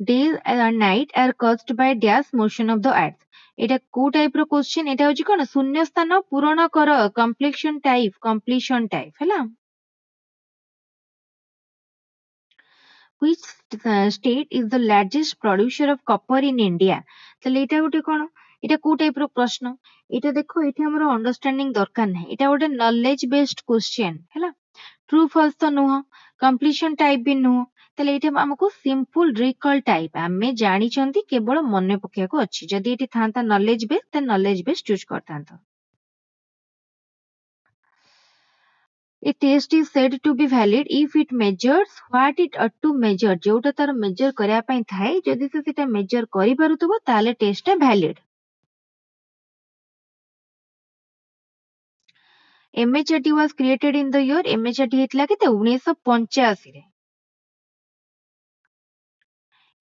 Days and night are caused by dash motion of the earth. এটা କୋଉ type ର question? ଏଟା ହଉଛି କଣ ଶୂନ୍ୟ ସ୍ଥାନ ପୂରଣ କର completion type ହେଲା. Which state is the largest producer of copper in India? ତାହେଲେ ଏଇଟା ଗୋଟେ କଣ? ଏଇଟା କୋଉ type ର ପ୍ରଶ୍ନ? ଏଇଟା ଦେଖ ଏଠି ଆମର understanding ଦରକାର ନାହିଁ. ଏଇଟା ଗୋଟେ knowledge based question ହେଲା. True false ତ ନୁହଁ, completion type ବି ନୁହଁ. ତାହେଲେ ଏଇଟା ଆମକୁ simple recall type. ଆମେ ଜାଣିଛନ୍ତି କେବଳ ମନେ ପକେଇବାକୁ ଅଛି. ଯଦି ଏଠି ଥାନ୍ତା knowledge based then knowledge based choose କରିଥାନ୍ତ. A test is said to be valid if it measures what it ought to measure. जोटा तार measure କରିବା ପାଇଁ ଥାଏ ଯଦି ସେ ସେଟା measure କରିପାରୁଥିବ ତାହେଲେ test ଟା valid. MHRT was created in the year. MHRT ହେଇଥିଲା କେତେ 1985 ରେ.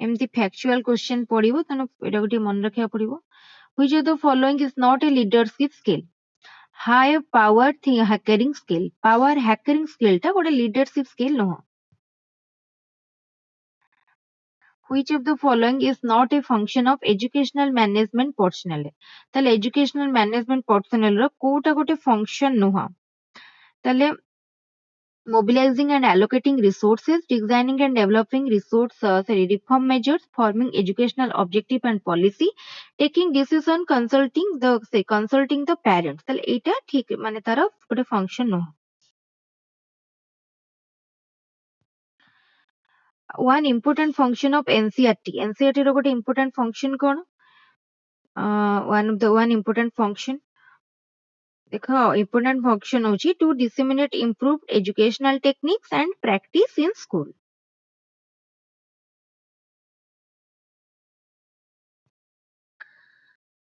ଏମିତି factual question ପଡିବ ତେଣୁ ଏଟାକୁ ଟିକେ ମନେ ରଖିବାକୁ ପଡିବ. Which of the following is not a leadership skill? High power hackering skill. Power hackering skill ଟା ଗୋଟେ leadership skill ନୁହଁ. Which of the following is not a function of educational management personnel? ତାହେଲେ educational management personnel ର କୋଉଟା ଗୋଟେ function ନୁହଁ. ତାହେଲେ mobilizing and allocating resources, designing and developing reform measures, forming educational objective and policy, taking decision, consulting the parents. ତାହେଲେ ଏଇଟା ଠିକ ମାନେ ତାର ଗୋଟେ function ନୁହଁ. One important function of NCERT. NCERT ର ଗୋଟେ important function କଣ? One important function. ଦେଖ important function ହଉଛି to disseminate improved educational techniques and practice in school.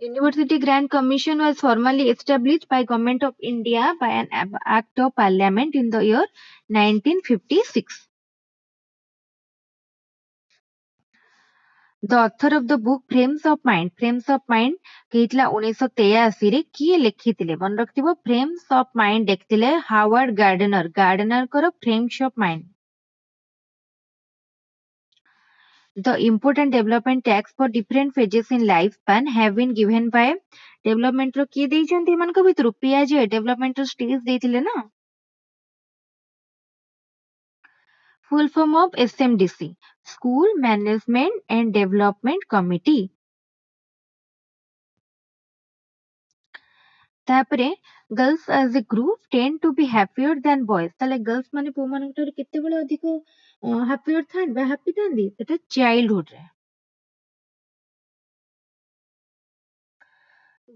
University Grant Commission was formally established by Government of India by an Act of Parliament in the year 1956. The author of the book Frames of Mind ହେଇଥିଲା 1983 ରେ କିଏ ଲେଖିଥିଲେ? ମନେ ରଖିଥିବ Frames of Mind ଲେଖିଥିଲେ Howard ଗାର୍ଡନରଙ୍କର Frames of Mind. The important development tax for different phases in lifespan have been given by development ର କିଏ ଦେଇଛନ୍ତି ଏମାନଙ୍କ ଭିତରୁ? ପିଆଜେ developmental stage ଦେଇଥିଲେ ନା. Full form of SMDC, School Management and Development Committee. ତାପରେ girls as a group tend to be happier than boys. ତାହେଲେ girls ମାନେ ପୁଅ ମାନଙ୍କ ଠାରୁ କେତେବେଳେ ଅଧିକ happier ଥାନ୍ତି ବା happy ଥାନ୍ତି? ସେଟା childhood ରେ.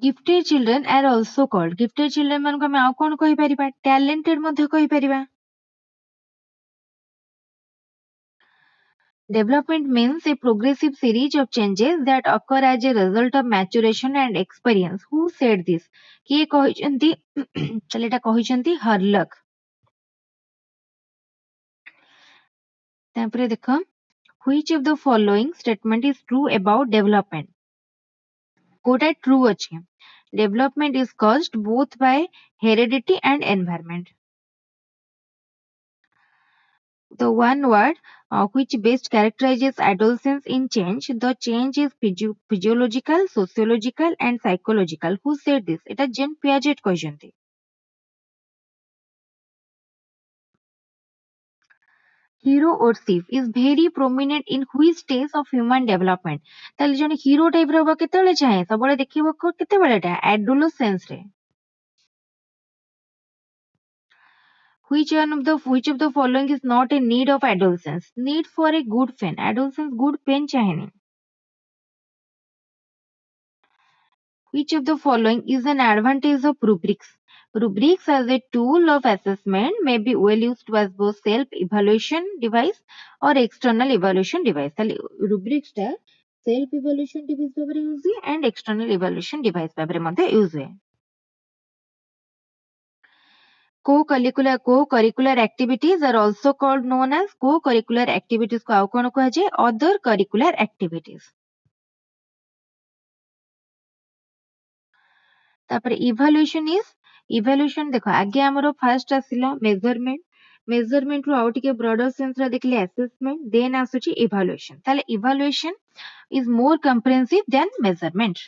Gifted children are also called gifted children मान को आम कौन कहि परिबा टैलेंटेड मध्ये कहि परिबा Development means a progressive series of changes that occur as a result of maturation and experience. Who said this? किए कहिसंती चल एटा कहिसंती हर्लक तापरे देखो which of the following statement is true about development Kota true अछि development is caused both by heredity and environment the one word which best characterizes adolescence in change the change is physiological sociological and psychological who said this eta Jean Piaget କହିଛନ୍ତି hero or thief is very prominent in which stage of human development ତାହେଲେ ଜଣେ hero type ର ହବ କେତେବେଳେ ଚାହେଁ ସବୁବେଳେ ଦେଖିବ କେତେବେଳେ ଏଟା adolescence ରେ which of the following is not a need of adolescence need for a good pen adolescence good pen चाहेनी which of the following is an advantage of rubrics rubrics as a tool of assessment may be well used as both self evaluation device or external evaluation device ତାହେଲେ rubrics ଟା self evaluation device ଭାବରେ use ହୁଏ and external evaluation device ଭାବରେ ମଧ୍ୟ use ହୁଏ co-curricular activities are also called known as co-curricular activities को आउ कौन कुहाଯାଏ other curricular activities तापर इवैल्यूएशन देखो आगे हमरो फर्स्ट आसिला मेजरमेंट रो आउ टिके ब्रॉडर सेंस रा देखले असेसमेंट देन आसुची इवैल्यूएशन ताले evaluation is more comprehensive than measurement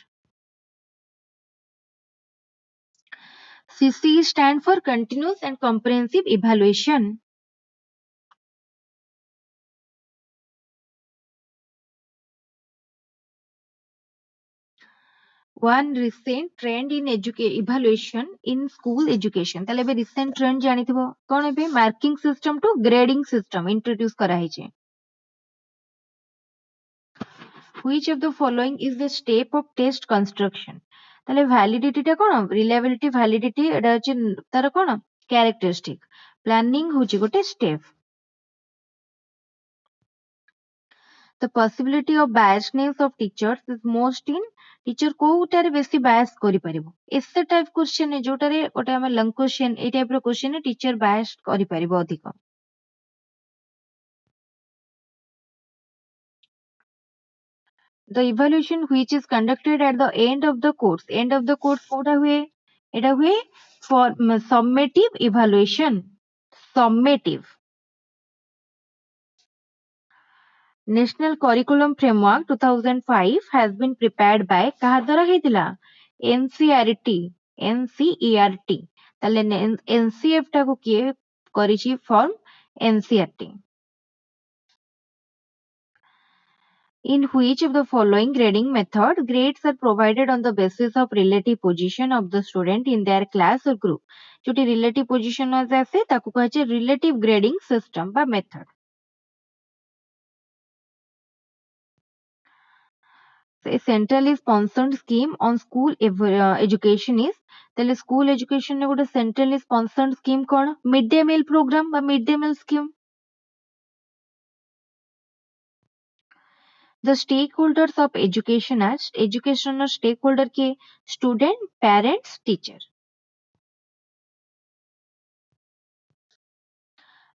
CC stand for continuous and comprehensive evaluation one recent trend in evaluation in school education ताले बे recent trend जानिथिबो कोन बे marking system to grading system introduce करा हिचे which of the following is the step of test construction ताले validity टा कोन reliability validity एटा अछि तार कोन characteristic planning होची गोटे step the possibility of biasness of teachers is most in teacher कोउटारे बेसी बायस करि परिबो एसे टाइप क्वेश्चन है जोटारे गोटे हम लंग क्वेश्चन ए टाइप रो क्वेश्चन है टीचर बायस करि परिबो अधिक the evaluation which is conducted at the end of the course Kota हुए एटा हुए for summative evaluation summative National Curriculum Framework 2005 has been prepared by କାହା ଦ୍ୱାରା ହେଇଥିଲା NCERT ତାହେଲେ NCF ଟାକୁ କିଏ କରିଛି form NCERT In which of the following grading method grades are provided on the basis of relative position of the student in their class or group जोटी relative position आसे ताकू कहे relative grading system बा method a centrally sponsored scheme on school education is then school education ने गोटे centrally sponsored scheme कौन mid day meal program बा mid day meal scheme the stakeholders of education are educational stakeholder के student parents teacher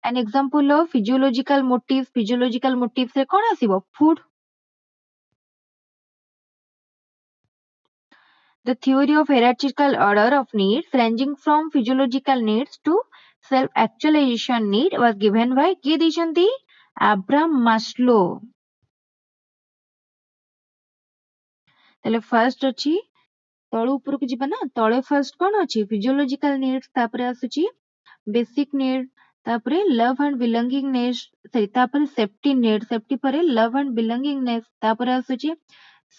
an example of physiological motives रे कौन आसीबो food The theory of hierarchical order of needs ranging from physiological needs to self-actualization need was given by किए ଦେଇଛନ୍ତି Abraham Maslow ତାହେଲେ first ଅଛି ତଳୁ ଉପରକୁ ଯିବା ନା ତଳେ first କଣ ଅଛି physiological needs ତାପରେ ଆସୁଛି basic need ତାପରେ love and belongingness ତାପରେ safety ପରେ love and belongingness ତାପରେ ଆସୁଛି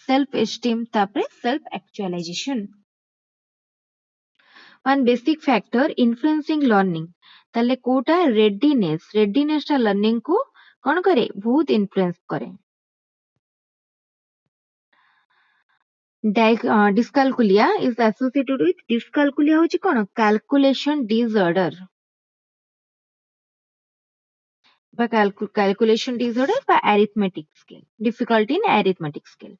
self esteem ତାପରେ self actualization one basic factor influencing learning ତାହେଲେ କୋଉଟା readiness ଟା learning କୁ କଣ କରେ ବହୁତ influence କରେ Dyscalculia is associated with dyscalculia होची कोन calculation disorder বা calculation disorder বা arithmetic skill difficulty in arithmetic skill.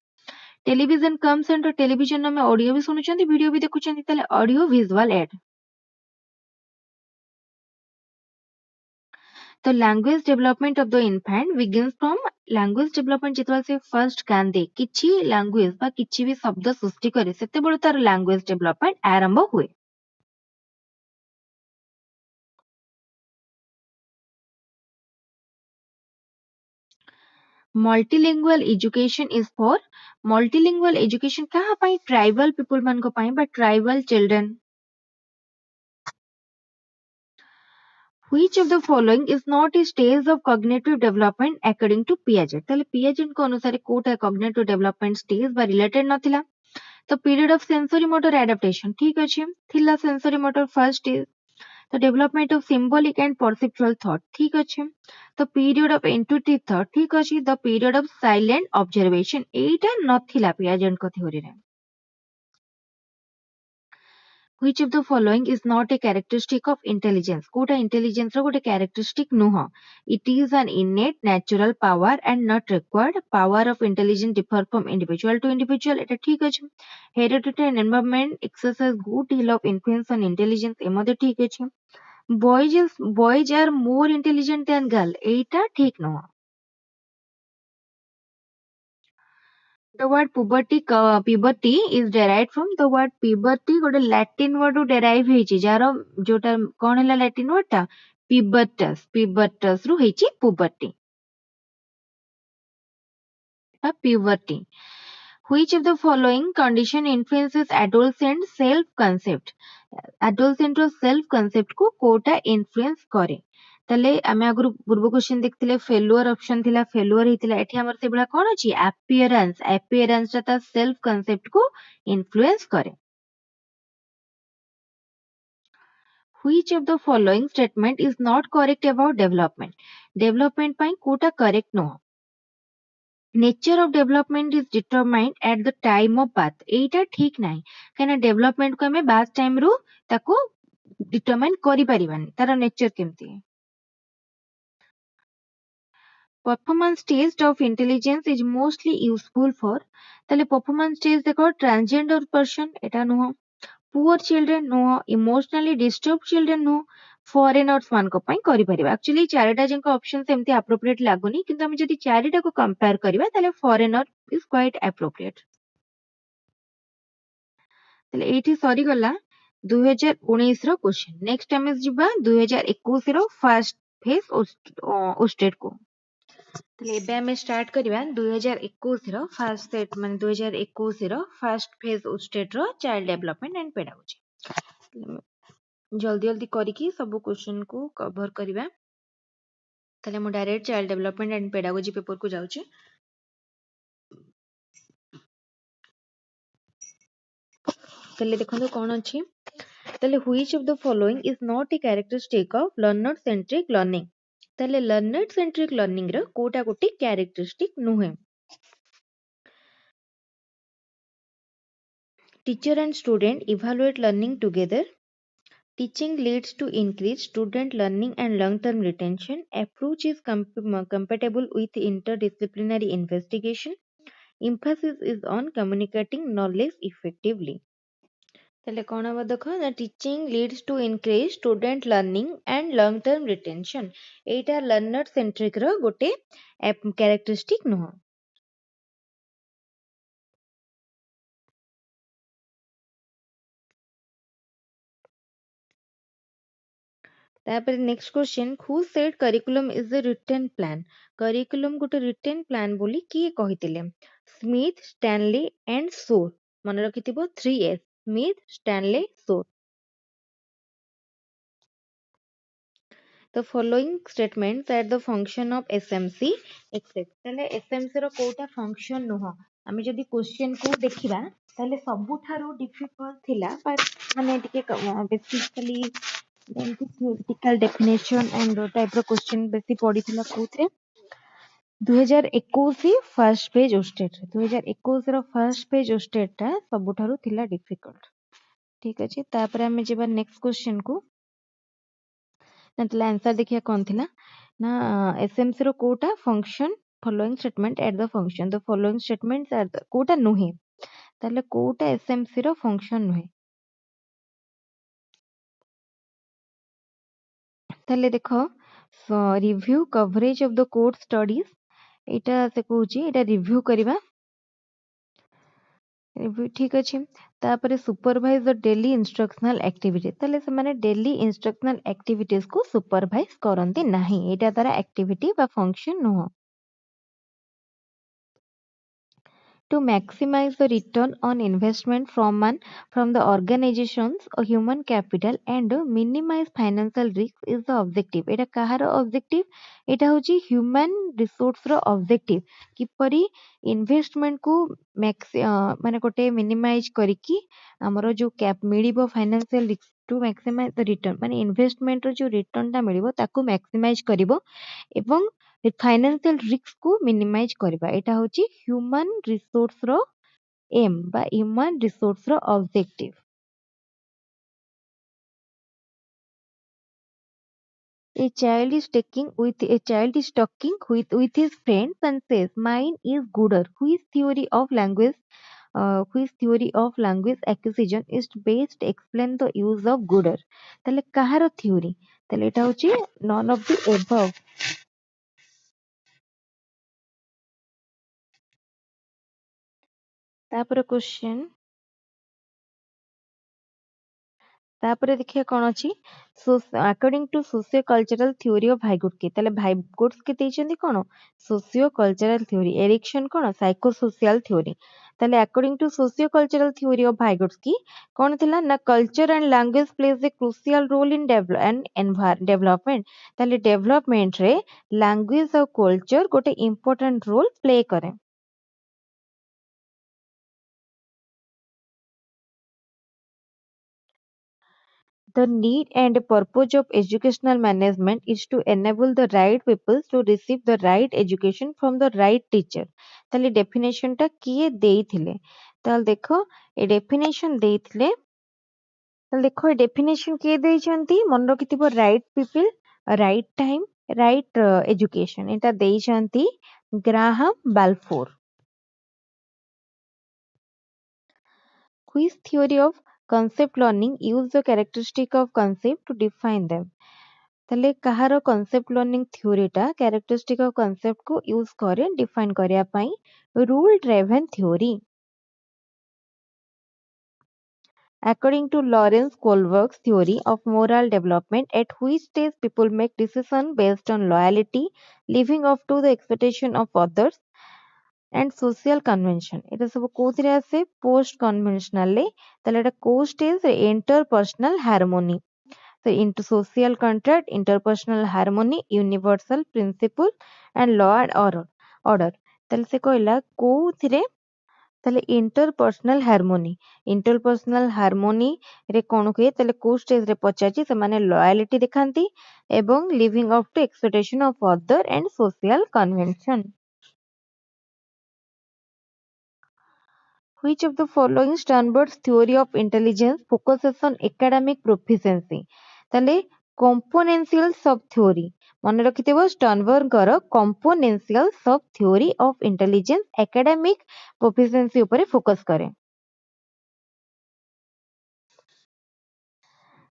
Television comes and television में ऑडियो भी सुनुचंती वीडियो भी देखुचंती ताले audio visual add. The language development of the infant begins from language development जेतबेले से first कांदे किछि language बा किछि भी शब्द सृष्टि करे सेतेबेले तार language development आरंभ हुए. Multilingual education is for multilingual education कहाँ पाई tribal people मान को पाई बा tribal children. Which of the following is not a stage of cognitive development according to Piaget? ताले Piaget को अनुसार कोटा cognitive development stage बा related नथिला. The period of sensory motor adaptation ठीक अछि थिला sensory motor first stage. The development of symbolic and perceptual thought ठीक अछि. The period of intuitive thought ठीक अछि. The period of silent observation Etah नथिला Piaget को theory रे. Which of the following is not a characteristic of intelligence? Kota intelligence रो गोटे characteristic नुह. It is an innate natural power and not required. Power of intelligence differ from individual to individual. एटा ठीक अछि. Hereditary and environment exercise good deal of influence on intelligence. एमदे ठीक अछि. Boys are more intelligent than girl. एटा ठीक नुह. The word puberty is derived from the word puberty गोटे Latin word ରୁ derive ହେଇଛି jar जोटा कौन हैला Latin word टा pubertus रू ହେଇଛି puberty बा puberty. Which of the following condition influences adolescent self concept? Adolescent ର self concept को कोटा influence करे. ताले आमे आगु पूर्व क्वेश्चन देखथिले फेलुअर ऑप्शन थिला फेलुअर हितिला एठी हमर से बडा कोन अछि अपीयरेंस ता सेल्फ कांसेप्ट को इन्फ्लुएंस करे. Which of the following statement is not correct about development? Development पाई कोटा करेक्ट नो. Nature of development is determined at the time of birth. एटा ठीक नाही काना डेवलपमेंट को हमें बाथ टाइम रू ताको डिटरमाइन करि परिबानी तार नेचर केमती. Performance test of intelligence is mostly useful for ताले performance test देखो transgender person एटा नुह. Poor children नुह. Emotionally disturbed children नुह. Foreigners मान को पाई करि परिबा. Actually चारिटा जंक ऑप्शन सेमती appropriate लागुनी किंतु हम जदि चारिटा को कंपेयर करिबा ताले foreigner is quite appropriate. ताले एठी सरी गला 2019 रो क्वेश्चन. नेक्स्ट हम जिबा 2021 रो फर्स्ट फेज ओस्टेट को. ताले एबे हम स्टार्ट करिबा 2021 रो फर्स्ट सेट माने 2021 रो फर्स्ट फेज ओस्टेट रो चाइल्ड डेवलपमेंट एंड पेडागोजी. जल्दी जल्दी करिकी सब क्वेश्चन को कवर करिबा. ताले मु direct child development and pedagogy paper को जाउची. ताले देखंतु कोन अछि. ताले which of the following is not a characteristic of learner centric learning? ताले learner centric learning रो कोटा कोटी characteristic नुहे. Teacher and student evaluate learning together. Teaching leads to increased student learning and long-term retention. Approach is compatible with interdisciplinary investigation. Emphasis is on communicating knowledge effectively. ताले कोन हबो देखो the teaching leads to increased student learning and long-term retention. Etah learner centric रो गोटे characteristic नुह. तापर next question who said curriculum is a written plan? Curriculum गोटे written plan बोली किए कहितिले. Smith Stanley and सोर. मन रखिथिबो 3S. स्मिथ स्टैनली सोर. The following statements are the function of SMC except ताले SMC रो कोटा फंक्शन नुह. आमे जदि क्वेश्चन को देखिबा ताले सबुठारो डिफिकल्ट थिला पर माने टिके basically theoretical definition and type रो क्वेश्चन बेसी पडिथिला कोथरे 2021 फर्स्ट पेज ओस्टेट 2021 रो फर्स्ट पेज ओस्टेट टा सबुठारु थिला डिफिकल्ट ठीक अछि तापर हमें जेबा नेक्स्ट क्वेश्चन को नतला आंसर देखिया कोन थिला ना एसएमसी रो कोटा function following statement at the function the following statements are कोटा नुहे ताले कोटा एसएमसी रो फंक्शन नुहे ताले देखो review coverage of the course studies एटा से कहूची एटा रिव्यू करिबा रिव्यू ठीक अछि तापर supervise the daily instructional activity ताले से माने डेली इंस्ट्रक्शनल एक्टिविटीज को सुपरवाइज करंती नाही एटा तारा एक्टिविटी बा फंक्शन नो to maximize the return on investment from the organization's human capital and minimize financial risk is the objective eta kahar objective eta hoji human resource ro objective kipari investment ku max mane gote minimize करiki amaro जो cap मिलिबो financial risk to maximize the return माने investment रो जो return टा मिलिबो ताकू maximize करिवो एवं financial risk को minimise करबा एटा होची ह्यूमन रिसोर्स रो एम बा ह्यूमन रिसोर्स रो objective a child is talking with his friends and says mine is gooder whose theory of language acquisition is based to explain the use of gooder তাহলে কাহার theory তাহলে এটা হচ্ছে none of the above तापर question तापर देखिए कौन अच्छी according to socio cultural theory of Vygotsky ताले भाइगुटकी देइछन्ती कोन सोशियो कल्चरल थ्योरी एरिक्सन कोन साइको सोशल थ्योरी ताले according to socio cultural theory of Vygotsky कोन थिला ना culture and language plays a crucial role in development ताले development रे लैंग्वेज और कल्चर गोटे इंपोर्टेंट रोल प्ले करे The need and purpose of educational management is to enable the right people to receive the right education from the right teacher. ताले definition टा किए देइथिले ताले देखो ए definition देइथिले ताले देखो ए definition किए देइछन्ती मन रखिथिबो right people right time right education एटा देइछन्ती Graham Balfour Which theory of concept learning use the characteristic of concept to define them? ताले कहारो concept learning theory टा characteristic of concept को use करे define करिया पाई rule driven theory. According to Lawrence Kohlberg's theory of moral development, at which stage people make decisions based on loyalty, living up to the expectation of others, and social convention. It is कोथिरे आसे post conventional ले ताले एटा को stage interpersonal harmony. So into social contract, interpersonal harmony, universal principle and law and order. ताले से कहला कोथिरे ताले interpersonal harmony रे कोन हुए ताले को स्टेज रे पचाची से माने लॉयल्टी दिखांती एवं living up to expectation of other and social convention Which of the following Sternberg's theory of intelligence focuses on academic proficiency? ताले componential sub theory मन रखिथिबो स्टर्नबर्गर componential sub theory of intelligence academic proficiency ऊपर focus करे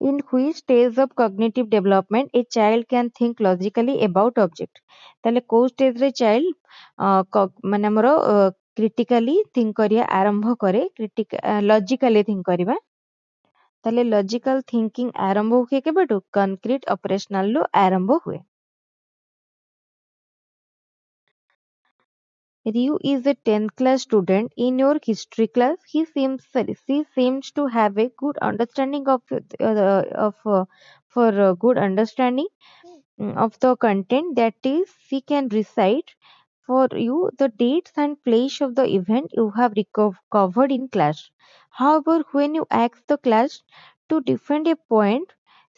In which stage of cognitive development a child can think logically about object ताले को stage रे child माने हमरो critically think करिया आरंभ करे लॉजिकली थिंक करिबा ताले लॉजिकल थिंकिंग आरंभ हुए केबेटू कंक्रीट ऑपरेशनल लो आरंभ हुए Ryu is a 10th class student in your history class. She seems to have a good understanding for good understanding of the content that is she can recite for you the dates and place of the event you have covered in class. However, when you ask the class to defend a point,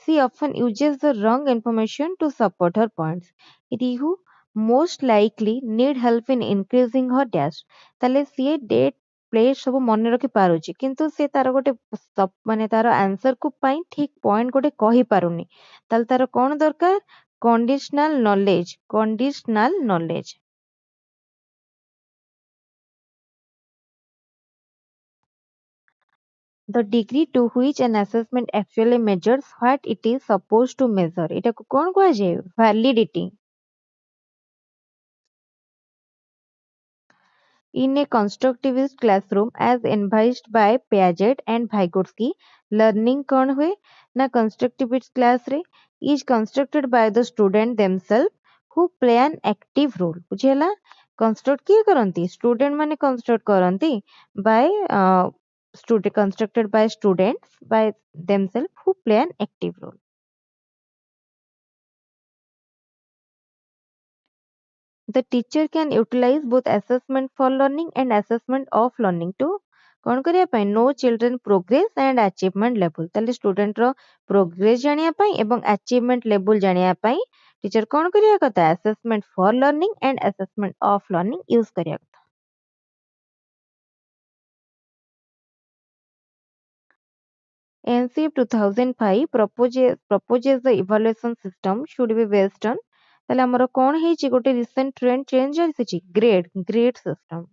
she often uses the wrong information to support her points. Ryu most likely need help in increasing her dash ତାହେଲେ ସିଏ date place ସବୁ ମନେ ରଖି ପାରୁଛି କିନ୍ତୁ ସେ ତାର ଗୋଟେ ମାନେ ତାର ଆନ୍ସର କୁ ପାଇଁ ଠିକ ପଏଣ୍ଟ ଗୋଟେ କହିପାରୁନି ତାହେଲେ ତାର କଣ ଦରକାର conditional knowledge. The degree to which an assessment actually measures what it is supposed to measure ଏଟାକୁ କଣ କୁହାଯାଏ validity। In a constructivist classroom as advised by Piaget and Vygotsky, learning कौन हुए ना constructivist class रे is constructed by the student themselves who play an active role बुझेला construct किए करंती student माने construct करंती by student constructed by students by themselves who play an active role। The teacher can utilize both assessment for learning and assessment of learning to कौन करिया पाई know children progress and achievement level ताले student रो progress जानिया पाई एवं achievement level जानिया पाई teacher कौन करिया कथा assessment for learning and assessment of learning use करिया कथा। NCF 2005 proposes the evaluation system should be based on ताले हमरो कौन हेची गोटे रिसेंट ट्रेंड चेंज आसीची grade system.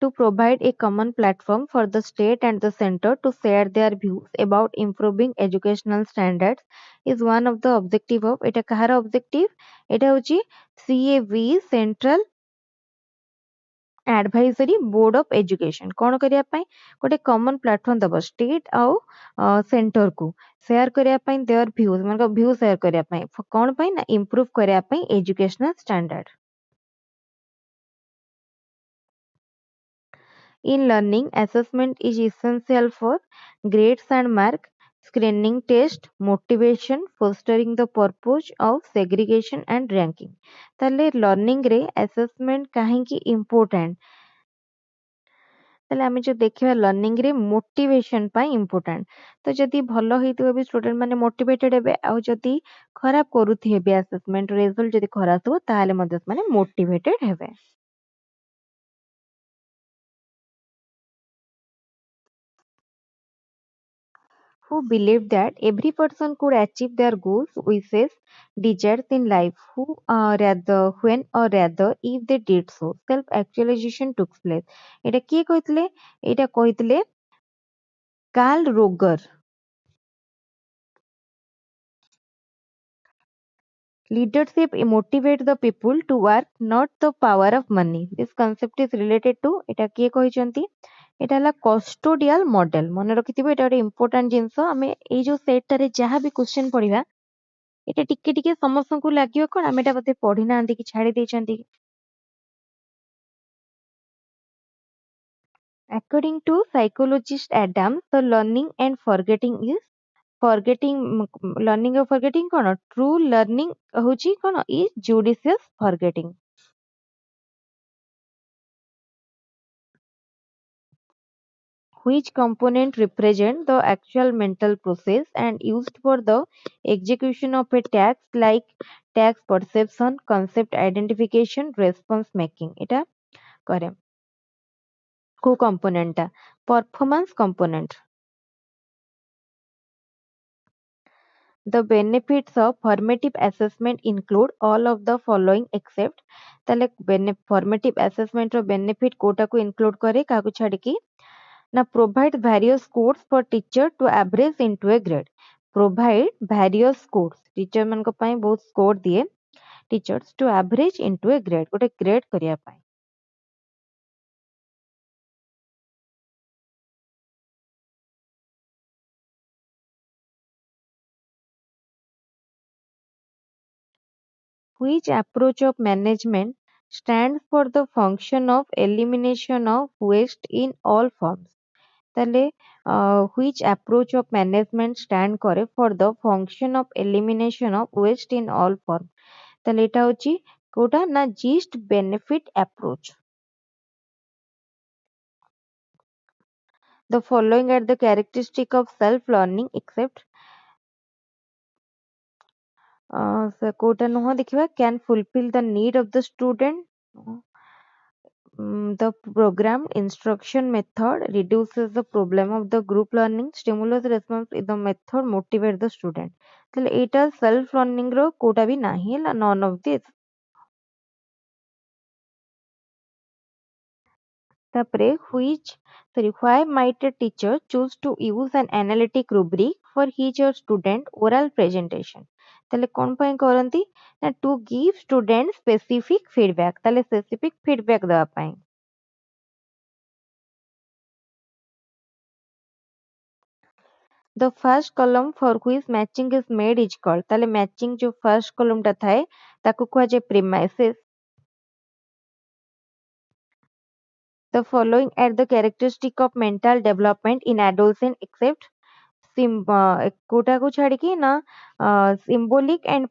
To provide a common platform for the state and the center to share their views about improving educational standards is one of the objective of এটা কাହାର objective এটা হচ্ছে CAV Central Advisory Board of Education कौन करिया पाई गोटे common platform दबो state ଆଉ center को share करिया पाई their views मतलब view share करिया पाई कौन पाई ना improve करिया पाई educational standard। In learning, assessment is essential for grades and mark, screening test, motivation, fostering the purpose of segregation and ranking। ତାହେଲେ learning ରେ assessment କାହିଁକି important ତାହେଲେ ଆମେ ଯୋଉ ଦେଖିବା learning ରେ motivation ପାଇଁ important ତ ଯଦି ଭଲ ହେଇଥିବ ବି student ମାନେ motivated ହେବେ ଆଉ ଯଦି ଖରାପ କରୁଥିବେ ବି assessment result ଯଦି ଖରାପ ଥିବ ତାହେଲେ ମଧ୍ୟ ସେମାନେ motivated ହେବେ। Who believed that every person could achieve their goals, wishes, desires in life, who rather when or rather if they did so, self-actualization took place। এটা କିଏ କହିଥିଲେ ଏଇଟା କହିଥିଲେ କାର୍ଲ ରୋଗର। Leadership motivate the people to work, not the power of money। This concept is related to এটা କିଏ କହିଛନ୍ତି এটা ହେଲା କଷ୍ଟୋଡିଆଲ ମଡେଲ ମନେ ରଖିଥିବ ଏଟା ଗୋଟେ ଇମ୍ପୋର୍ଟାଣ୍ଟ ଜିନିଷ ଆମେ ଏଇ ଯୋଉ ସେଟଟାରେ ଯାହା ବି କ୍ୱେଶ୍ଚନ ପଢିବା ଏଟା ଟିକେ ଟିକେ ସମସ୍ତଙ୍କୁ ଲାଗିବ କଣ ଆମେ ଏଟା ବୋଧେ ପଢି ନାହାନ୍ତି କି ଛାଡି ଦେଇଛନ୍ତି। According to psychologist Adam, the learning and forgetting is forgetting learning और forgetting कौन true learning हଉଛି कौन is judicious forgetting। Which component represent the actual mental process and used for the execution of a task like task perception, concept identification, response making এটা করে କୋଉ component ଟା performance component। The benefits of formative assessment include all of the following except ତାହେଲେ formative assessment ର benefit କୋଉଟାକୁ include କରେ କାହାକୁ ଛାଡିକି ନା provide various scores for teacher to average into a grade। provide various scores teacher ମାନଙ୍କ ପାଇଁ ବହୁତ score ଦିଏ teachers to average into a grade ଗୋଟେ grade କରିବା ପାଇଁ। Which approach of management stands for the function of elimination of waste in all forms ତାହେଲେ which approach of management stand করে for the function of elimination of waste in all form ତାହେଲେ ଏଇଟା ହଉଛି କୋଉଟା ନା least benefit approach। The following are the characteristic of self learning except Kota नुह देखिबा can fulfill the need of the student. The program instruction method reduces the problem of the group learning. Stimulus response is the method motivate the student. তাহলে এটা self learning ର କୋଉଟା ବି ନାହିଁ ହେଲା none of this. ତାପରେ why might a teacher choose to use an analytic rubric for his or student oral presentation? ତାହେଲେ କଣ ପାଇଁ କରନ୍ତି ନା to give student specific feedback. ତାହେଲେ specific feedback ଦେବା ପାଇଁ. The first column for which matching is made is called. ताले matching जो first column टा थाए ताकू कुहाजे premises. The following are the characteristic of mental development in adolescent except Kota को छाड़ के ना symbolic and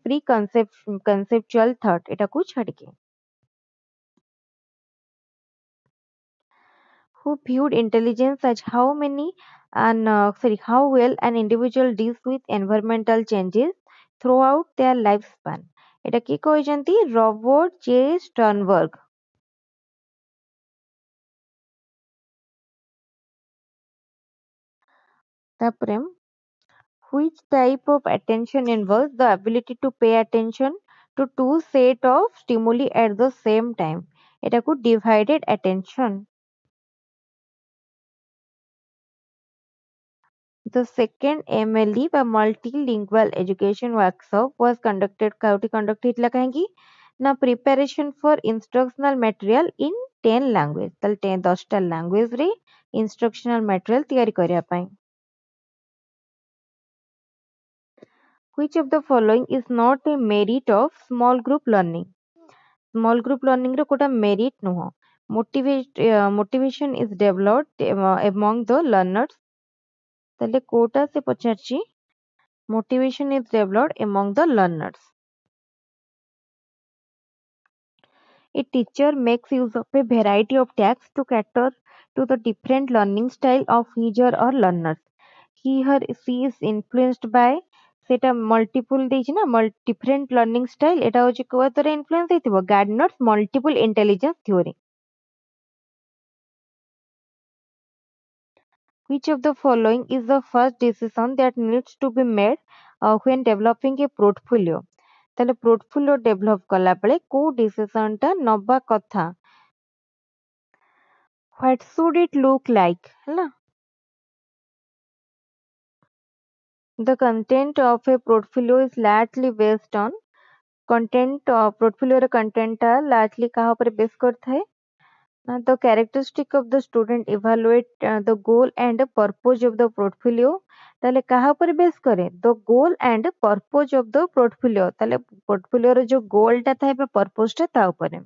conceptual thought एटा को छाड़ के. Who viewed intelligence as how well an individual deals with environmental changes throughout their lifespan. এটা কি କହିଛନ୍ତି রবার্ট জে স্টার্নবার্গ. তারপরে which type of attention involves the ability to pay attention to two set of stimuli at the same time. এটাକୁ divided attention. The second MLE বা multilingual education workshop was conducted ହେଇଥିଲା କାହିଁକି ନା preparation for instructional material in 10 language. ତାହେଲେ 10ଟା language ରେ instructional material ତିଆରି କରିବା ପାଇଁ. Which of the following is not a merit of small group learning? Small group learning ର କୋଉଟା merit ନୁହଁ. Motivation is developed among the learners. ତାହେଲେ କୋଉଟା ସେ ପଚାରିଛି motivation is developed among the learners. A teacher makes use of a variety of tasks to cater to the different learning style of his or her learners. She is influenced by सेटा multiple ଦେଇଛି ନା different learning style ଏଟା ହଉଛି କୋଉ ଦ୍ୱାରା influence ହେଇଥିବ Gardner's multiple intelligence theory. Which of the following is the first decision that needs to be made when developing a portfolio? ତାହେଲେ portfolio develop କଲା ବେଳେ କୋଉ decision ଟା ନବା କଥା? What should it look like? ହେଲା. The content of a portfolio is largely based on content. Portfolio ର content ଟା largely କାହା ଉପରେ base କରିଥାଏ ନା the characteristic of the student evaluate the goal and purpose of the portfolio. ତାହେଲେ କାହା ଉପରେ base କରେ the goal and purpose of the portfolio. ତାହେଲେ portfolio ର ଯୋଉ goal ଟା ଥାଏ ବା purpose ଟା ତା ଉପରେ.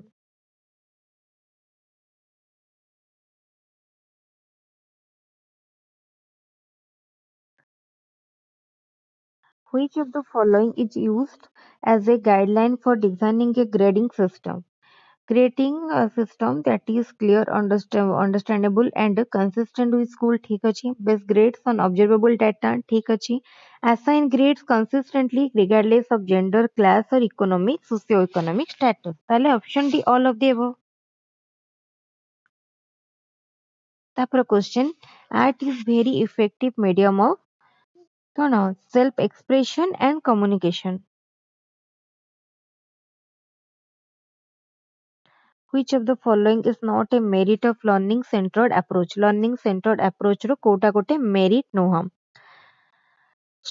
Which of the following is used as a guideline for designing a grading system? Creating a system that is clear, understandable and consistent with school ठीक अछि. Base grades on observable data ठीक अछि. Assign grades consistently regardless of gender, class or economic, socio-economic status. ताले option D all of the above. तापर question, art is very effective medium of कौन self expression and communication. Which of the following is not a merit of learning centered approach? Learning centered approach रो कोटा कोटे merit नुह.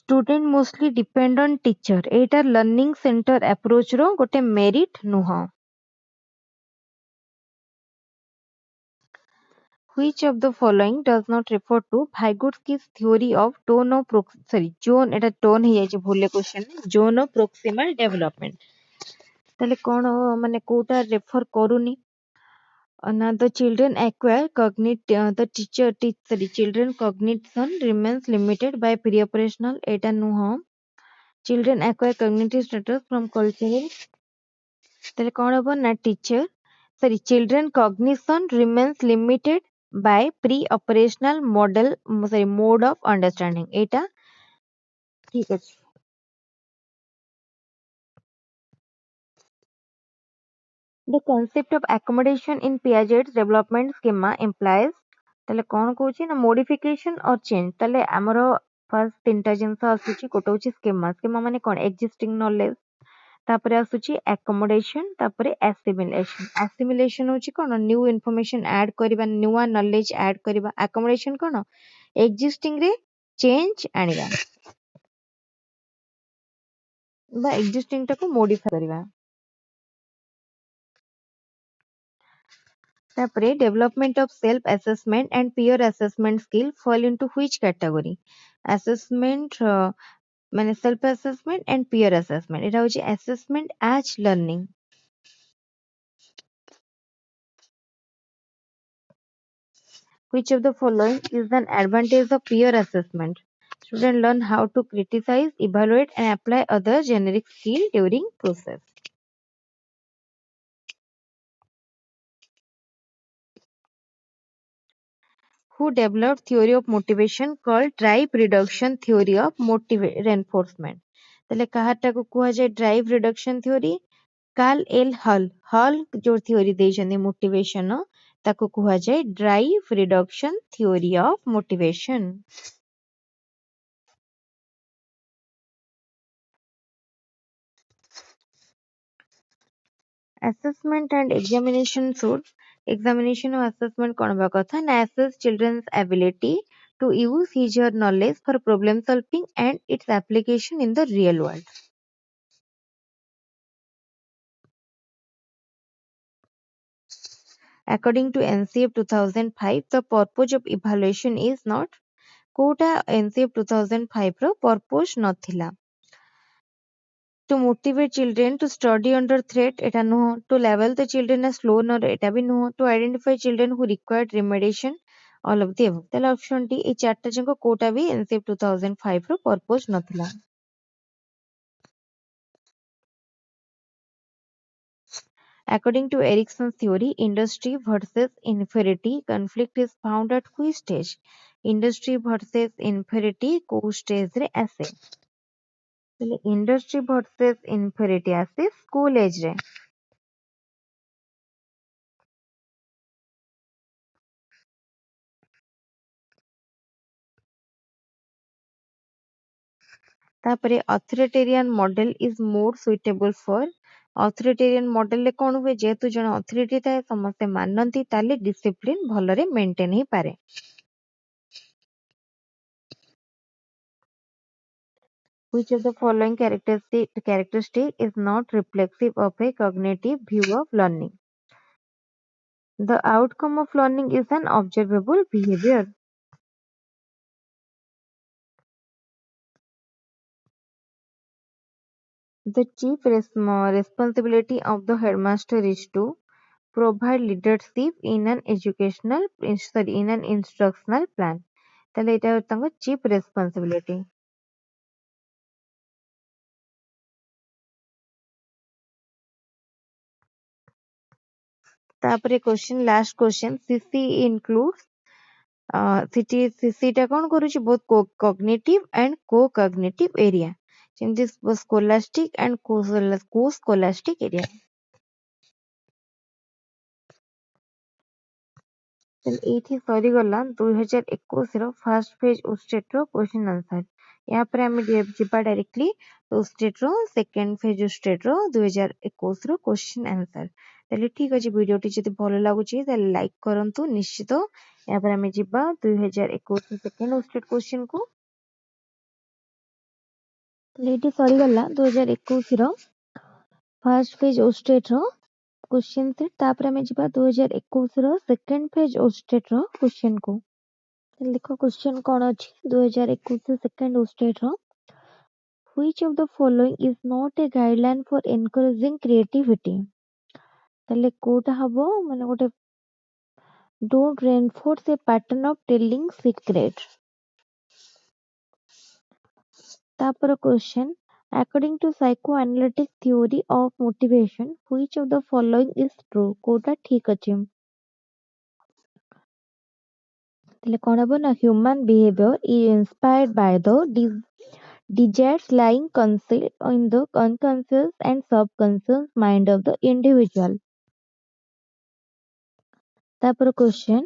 Student mostly depend on teacher. Etah learning centered approach रो गोटे merit नुह. Which of the following does not refer to Vygotsky's theory of zone Etah tone ही जाइए भूले question zone of proximal development. ताले कौन माने Kota refer करूनी. The children acquire children cognition remains limited by pre-operational eta nuha. Children acquire cognitive status from cultural. ताले कौन होबो ना children cognition remains limited by pre-operational mode of understanding. एटा ठीक है. The concept of accommodation in Piaget's development schema implies ତାହେଲେ କ'ଣ କହୁଛି ନା modification or change ତାହେଲେ ଆମର first ତିନିଟା ଜିନିଷ ଆସୁଛି ଗୋଟେ ହଉଛି schema ମାନେ କ'ଣ existing knowledge ତାପରେ ଆସୁଛି accommodation ତାପରେ assimilation ହଉଛି କ'ଣ new information add କରିବା ନୂଆ knowledge add କରିବା accommodation କ'ଣ existing ରେ change ଆଣିବା ବା existing ଟାକୁ modify କରିବା ତାପରେ development of self assessment and peer assessment skill fall into which category assessment ମାନେ self assessment and peer assessment এটা হচ্ছে assessment as learning which of the following is an advantage of peer assessment students learn how to criticize evaluate and apply other generic skill during process who developed theory of motivation called drive reduction theory of reinforcement ତାହେଲେ କାହାଟାକୁ କୁହାଯାଏ drive reduction theory Carl L Hull जो theory ଦେଇଛନ୍ତି motivation ତାକୁ କୁହାଯାଏ drive reduction theory of motivation assessment and examination should examination or assessment କ'ଣ ହେବା କଥା ନା assess children's ability to use his or her knowledge for problem solving and its application in the real world according to NCF 2005 the purpose of evaluation is not କୋଉଟା NCF 2005 ର purpose ନଥିଲା to motivate children to study under threat eta nuho to label the children as slow learner eta bi nuho to identify children who required remediation all of the above ତାହେଲେ option D ଏଇ ଚାରଟା ଯାକ କୋଉଟା ବି NCF 2005 ର purpose ନଥିଲା according to Erickson's theory industry versus inferiority conflict is found at which stage industry versus inferiority କୋଉ stage ରେ ଆସେ ତାହେଲେ industry versus inferiority ଆସେ school age ରେ ତାପରେ authoritarian model is more suitable for authoritarian model ରେ କ'ଣ ହୁଏ ଯେହେତୁ ଜଣେ authority ଥାଏ ସମସ୍ତେ ମାନନ୍ତି ତାହେଲେ discipline ଭଲରେ maintain ହେଇପାରେ which of the following characteristic is not reflexive of a cognitive view of learning the outcome of learning is an observable behavior the chief responsibility of the headmaster is to provide leadership in an in an instructional plan ତାହେଲେ ଏଇଟା ତାଙ୍କ chief responsibility ତାପରେ question last question CC includes CC ଟା କ'ଣ କରୁଛି both cognitive and co-cognitive area ଯେମିତି scholastic and co-scholastic area ଏଇଠି ସରିଗଲା 2021 ର ଫାର୍ଷ୍ଟ ଫେଜ୍ ଓଷ୍ଟେଟ୍ ର କ୍ୱେଶ୍ଚନ ଆନ୍ସର ଏହା ପରେ ଆମେ ଯିବା ଡାଇରେକ୍ଟଲି ଓଷ୍ଟେଟ୍ ର ସେକେଣ୍ଡ ଫେଜ୍ ଓଷ୍ଟେଟ୍ ର 2021 ର କ୍ୱେଶ୍ଚନ ଆନ୍ସର ତାହେଲେ ଠିକ ଅଛି ଭିଡିଓଟି ଯଦି ଭଲ ଲାଗୁଛି ତାହେଲେ ଲାଇକ୍ କରନ୍ତୁ ନିଶ୍ଚିତ ଏହାପରେ ଆମେ ଯିବା 2021 ସେକେଣ୍ଡ ଓଷ୍ଟେଟ୍ କ୍ୱେଶ୍ଚନ କୁ ତାହେଲେ ଏଇଠି ସରିଗଲା 2021 ର ଫାର୍ଷ୍ଟ ଫେଜ୍ ଓଷ୍ଟେଟ୍ ର क्वेश्चन सेट तापर हमें जिबा 2021 रो सेकंड फेज ओस्टेट रो क्वेश्चन को देखो क्वेश्चन कोन अछि 2021 सेकंड ओस्टेट रो which of the following is not a guideline for encouraging creativity तले कोटा हबो माने गोटे don't reinforce a pattern of telling secret तापर question according to psychoanalytic theory of motivation which of the following is true कोटा ठीक अछि तले कोन हबो ना human behavior is inspired by the desires lying concealed in the unconscious and subconscious mind of the individual ତାପରେ question,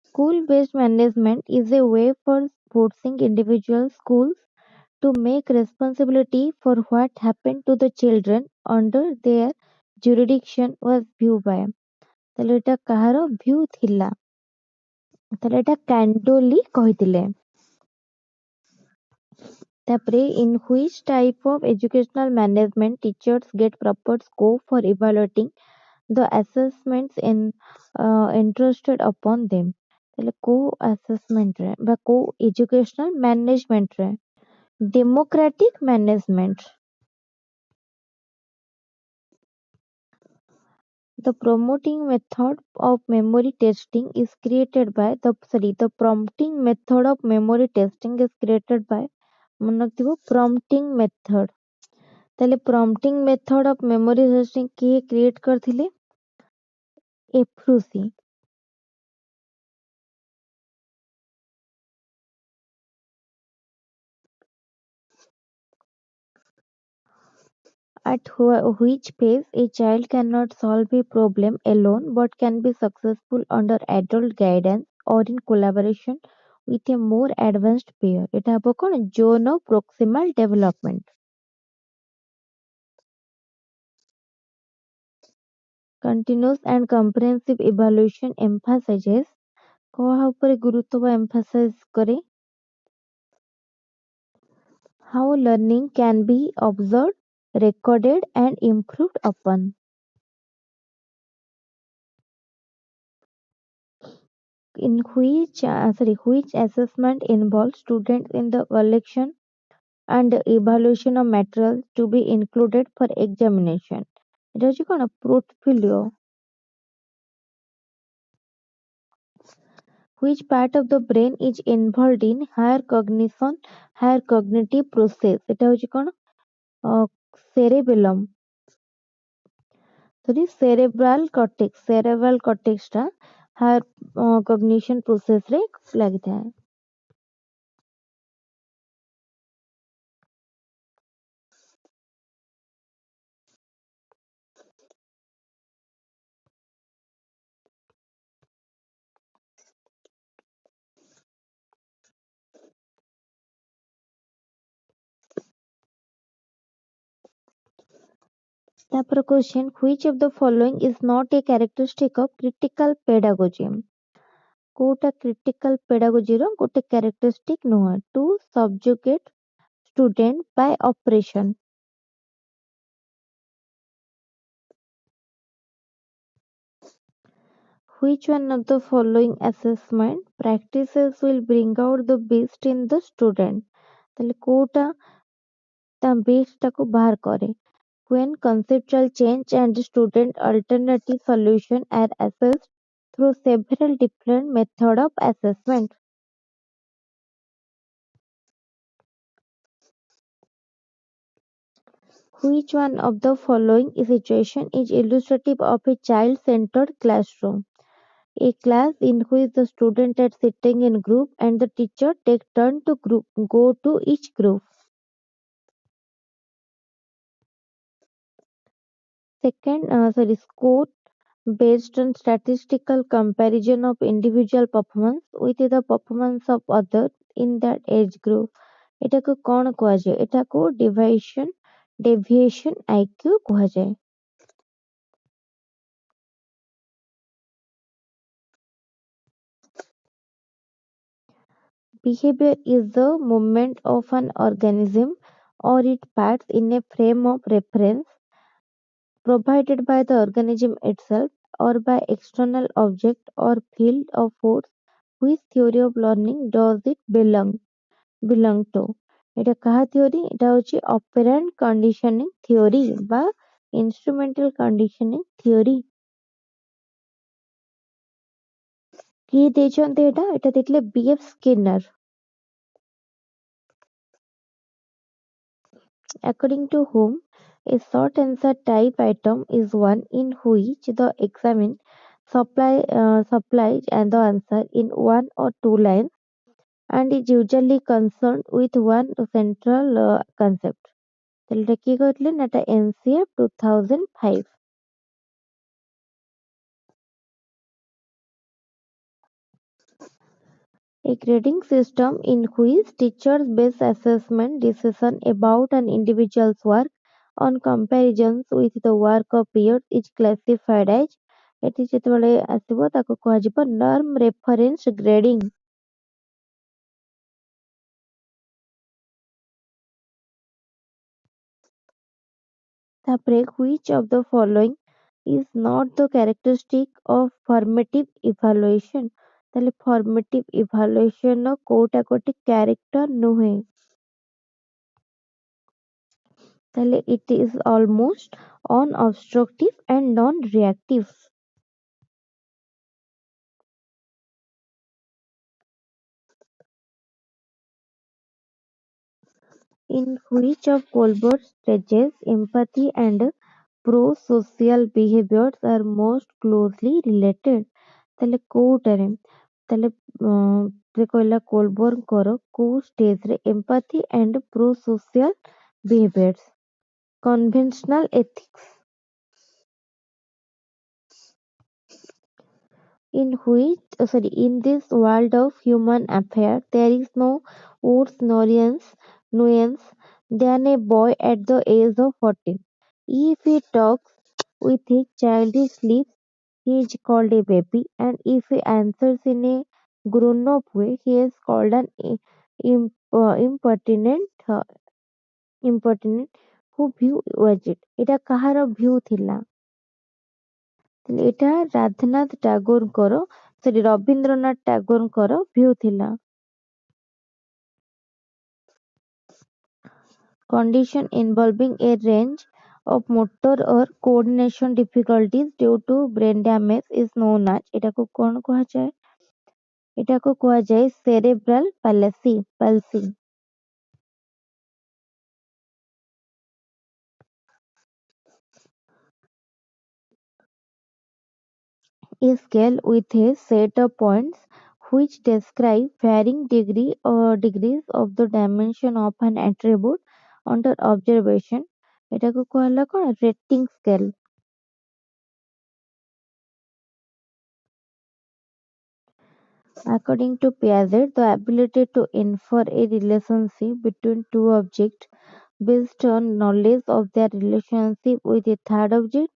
school based management is a way for forcing individual schools to make responsibility for what happened to the children under their jurisdiction was view by, ତାହେଲେ ଏଇଟା କାହାର view ଥିଲା, ତାହେଲେ ଏଇଟା କ୍ୟାଣ୍ଡୋଲି କହିଥିଲେ। ତାପରେ in which type of educational management teachers get proper scope for evaluating the assessments entrusted upon them, ତାହେଲେ କୋଉ assessment ରେ ବା କୋଉ educational management ରେ, democratic management। The promoting method of memory testing is created by the prompting method of memory testing is created by, ମନେ ରଖିଥିବ prompting method, ତାହେଲେ prompting method of memory testing କିଏ କ୍ରିଏଟ କରିଥିଲେ, ଏଫ୍ରୁସି। At which phase a child cannot solve a problem alone but can be successful under adult guidance or in collaboration with a more advanced peer, এটা হବ କଣ zone of proximal development। Continuous and comprehensive evaluation emphasizes, କାହା ଉପରେ ଗୁରୁତ୍ୱ ବା emphasize କରେ, how learning can be observed, recorded and improved upon। Which assessment involves students in the collection and evaluation of materials to be included for examination, এটা হচ্ছে କଣ portfolio। Which part of the brain is involved in higher cognition, higher cognitive process, এটা হচ্ছে କଣ cerebellum, cerebral cortex ଟା higher cognition process ରେ ଲାଗିଥାଏ। ତାପରେ question, which of the following is not a characteristic of critical pedagogy, କୋଉଟା critical pedagogy ର ଗୋଟେ characteristic ନୁହଁ, to subjugate student by oppression। Which one of the following assessment practices will bring out the best in the student, ତାହେଲେ କୋଉଟା ତା best ଟାକୁ ବାହାର କରେ, when conceptual change and student alternative solution are assessed through several different method of assessment। Which one of the following situation is illustrative of a child-centered classroom, a class in which the students are sitting in group and the teacher take turn to go to each group। Score based on statistical comparison of individual performance with the performance of others in that age group, ଏଟାକୁ କଣ କୁହାଯାଏ, ଏଟାକୁ deviation IQ କୁହାଯାଏ। Behavior is the movement of an organism or its parts in a frame of reference provided by the organism itself or by external object or field of force। Which theory of learning does it belong to, এটা କାହା theory, এটা ହଉଛି operant conditioning theory ବା instrumental conditioning theory। କିଏ ଦେଇଛନ୍ତି ଏଟା ଦେଇଥିଲେ B.F. Skinner। According to whom, a short answer type item is one in which the examined supplies and the answer in one or two lines and is usually concerned with one central concept। ତାହେଲେ ଏଟା କିଏ କହିଥିଲେ ନା ଏଟା NCF 2005। A grading system in which teachers base assessment decision about an individual's work on comparisons with the work of peers is classified as ଏଠି ଯେତେବେଳେ ଆସିବ ତାକୁ କୁହାଯିବ norm reference grading. ତାପରେ which of the following is not the characteristic of formative evaluation? ତାହେଲେ formative evaluation ର କୋଉଟା ଗୋଟେ character ନୁହେଁ. ତାହେଲେ it is almost unobstructive and non-reactive. In which of Colbert's stages empathy and pro-social behaviors are most closely related? ତାହେଲେ କୋଉଟାରେ ତାହେଲେ ସେ କହିଲା କୋଲବର୍ଗଙ୍କର କୋଉ ଷ୍ଟେଜରେ empathy and pro-social behaviors? Conventional ethics. In this world of human affairs, there is no worse nuisance than a boy at the age of 14. If he talks with his childish lips, he is called a baby, and if he answers in a grown-up way, he is called an impertinent. Who view was it? ଏଇଟା କାହାର view ଥିଲା? ଏଇଟା Rabindranath ଟାଗୋରଙ୍କର view ଥିଲା. Condition involving a range of motor or coordination difficulties due to brain damage is known as ଏଟାକୁ କଣ କୁହାଯାଏ? ଏଟାକୁ କୁହାଯାଏ cerebral palsy. A scale with a set of points which describe varying degrees of the dimension of an attribute under observation. ଏଟାକୁ କୁହାହେଲା କଣ? Rating scale. According to Piaget, the ability to infer a relationship between two objects based on knowledge of their relationship with a third object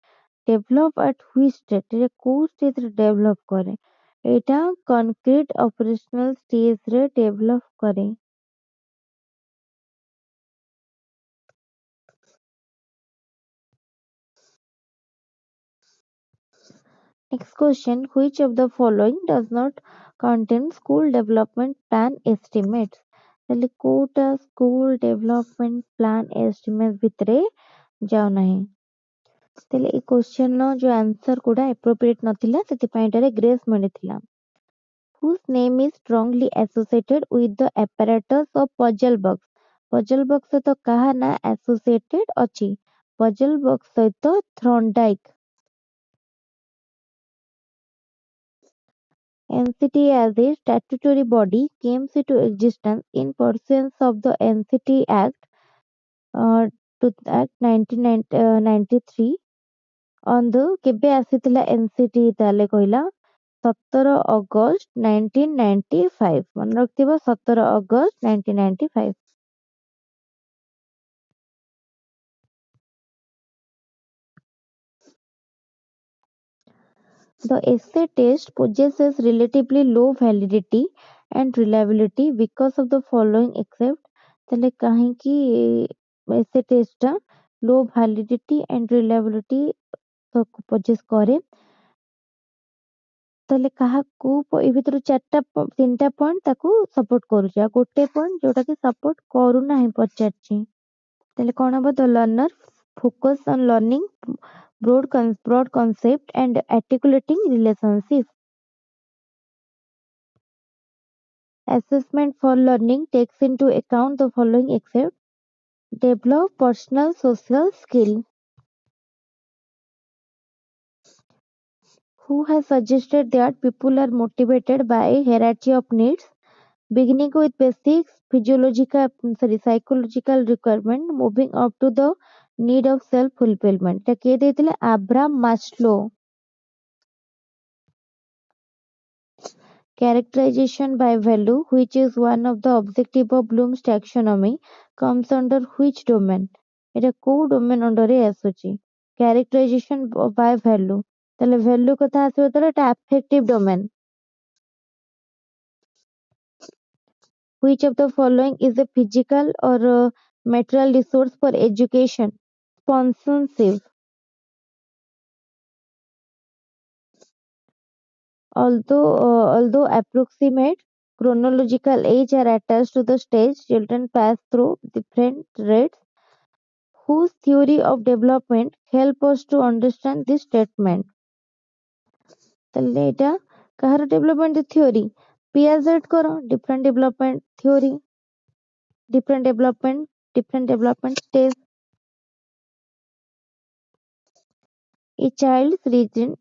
develop at which state? ଏଟା କୋଉ stage ରେ develop କରେ? ଏଇଟା concrete operational stage ରେ develop କରେ. Next question, which of the following does not contain school development plan estimates? ତାହେଲେ କୋଉଟା school development plan estimates ଭିତରେ ଯାଉ ନାହିଁ. ତାହେଲେ ଏଇ question ର ଯୋଉ answer ଗୁଡା appropriate ନଥିଲା ସେଥିପାଇଁ ଏଟାରେ grace ମିଳିଥିଲା. Whose name is strongly associated with the apparatus of puzzle box? Puzzle box ସହିତ କାହା ନା associated ଅଛି? Puzzle box ସହିତ Thorndike. NCT as a statutory body came into existence in pursuance of the NCT Act 1993 on the କେବେ ଆସିଥିଲା NCT ତାହେଲେ କହିଲା 17 August 1995 ମନେ ରଖିଥିବ 17 August 1995. The essay test possesses relatively low validity and reliability because of the following except ତାହେଲେ କାହିଁକି essay test ଟା low validity and reliability possess କରେ? ତାହେଲେ କାହାକୁ ଏଇ ଭିତରୁ ତିନିଟା ପଏଣ୍ଟ ତାକୁ ସପୋର୍ଟ କରୁଛି ଆଉ ଗୋଟେ ପଏଣ୍ଟ ଯୋଉଟା କି ସପୋର୍ଟ କରୁନାହିଁ ପଚାରିଛି. ତାହେଲେ କଣ ହବ? The learner focus on learning broad concept and articulating relationship. Assessment for learning takes into account the following except develop personal social skill. Who has suggested that people are motivated by a hierarchy of needs beginning with basic psychological requirement moving up to the need of self fulfillment? এটা কে ଦେଇଥିଲେ? Abraham Maslow. Characterization by value, which is one of the objective of Bloom's taxonomy, comes under which domain? এটা କୋଉ domain under ରେ ଆସୁଛି? Characterization by value. ତାହେଲେ value କଥା ଆସିବ ତାହେଲେ এটা affective domain. Which of the following is a physical or material resource for education? Sponsorship. Although approximate chronological age are attached to the stage children pass through different rates, whose theory of development help us to understand this statement? ତାହେଲେ ଏଇଟା କାହାର development theory? Piaget କର different development stage. A child's reasons,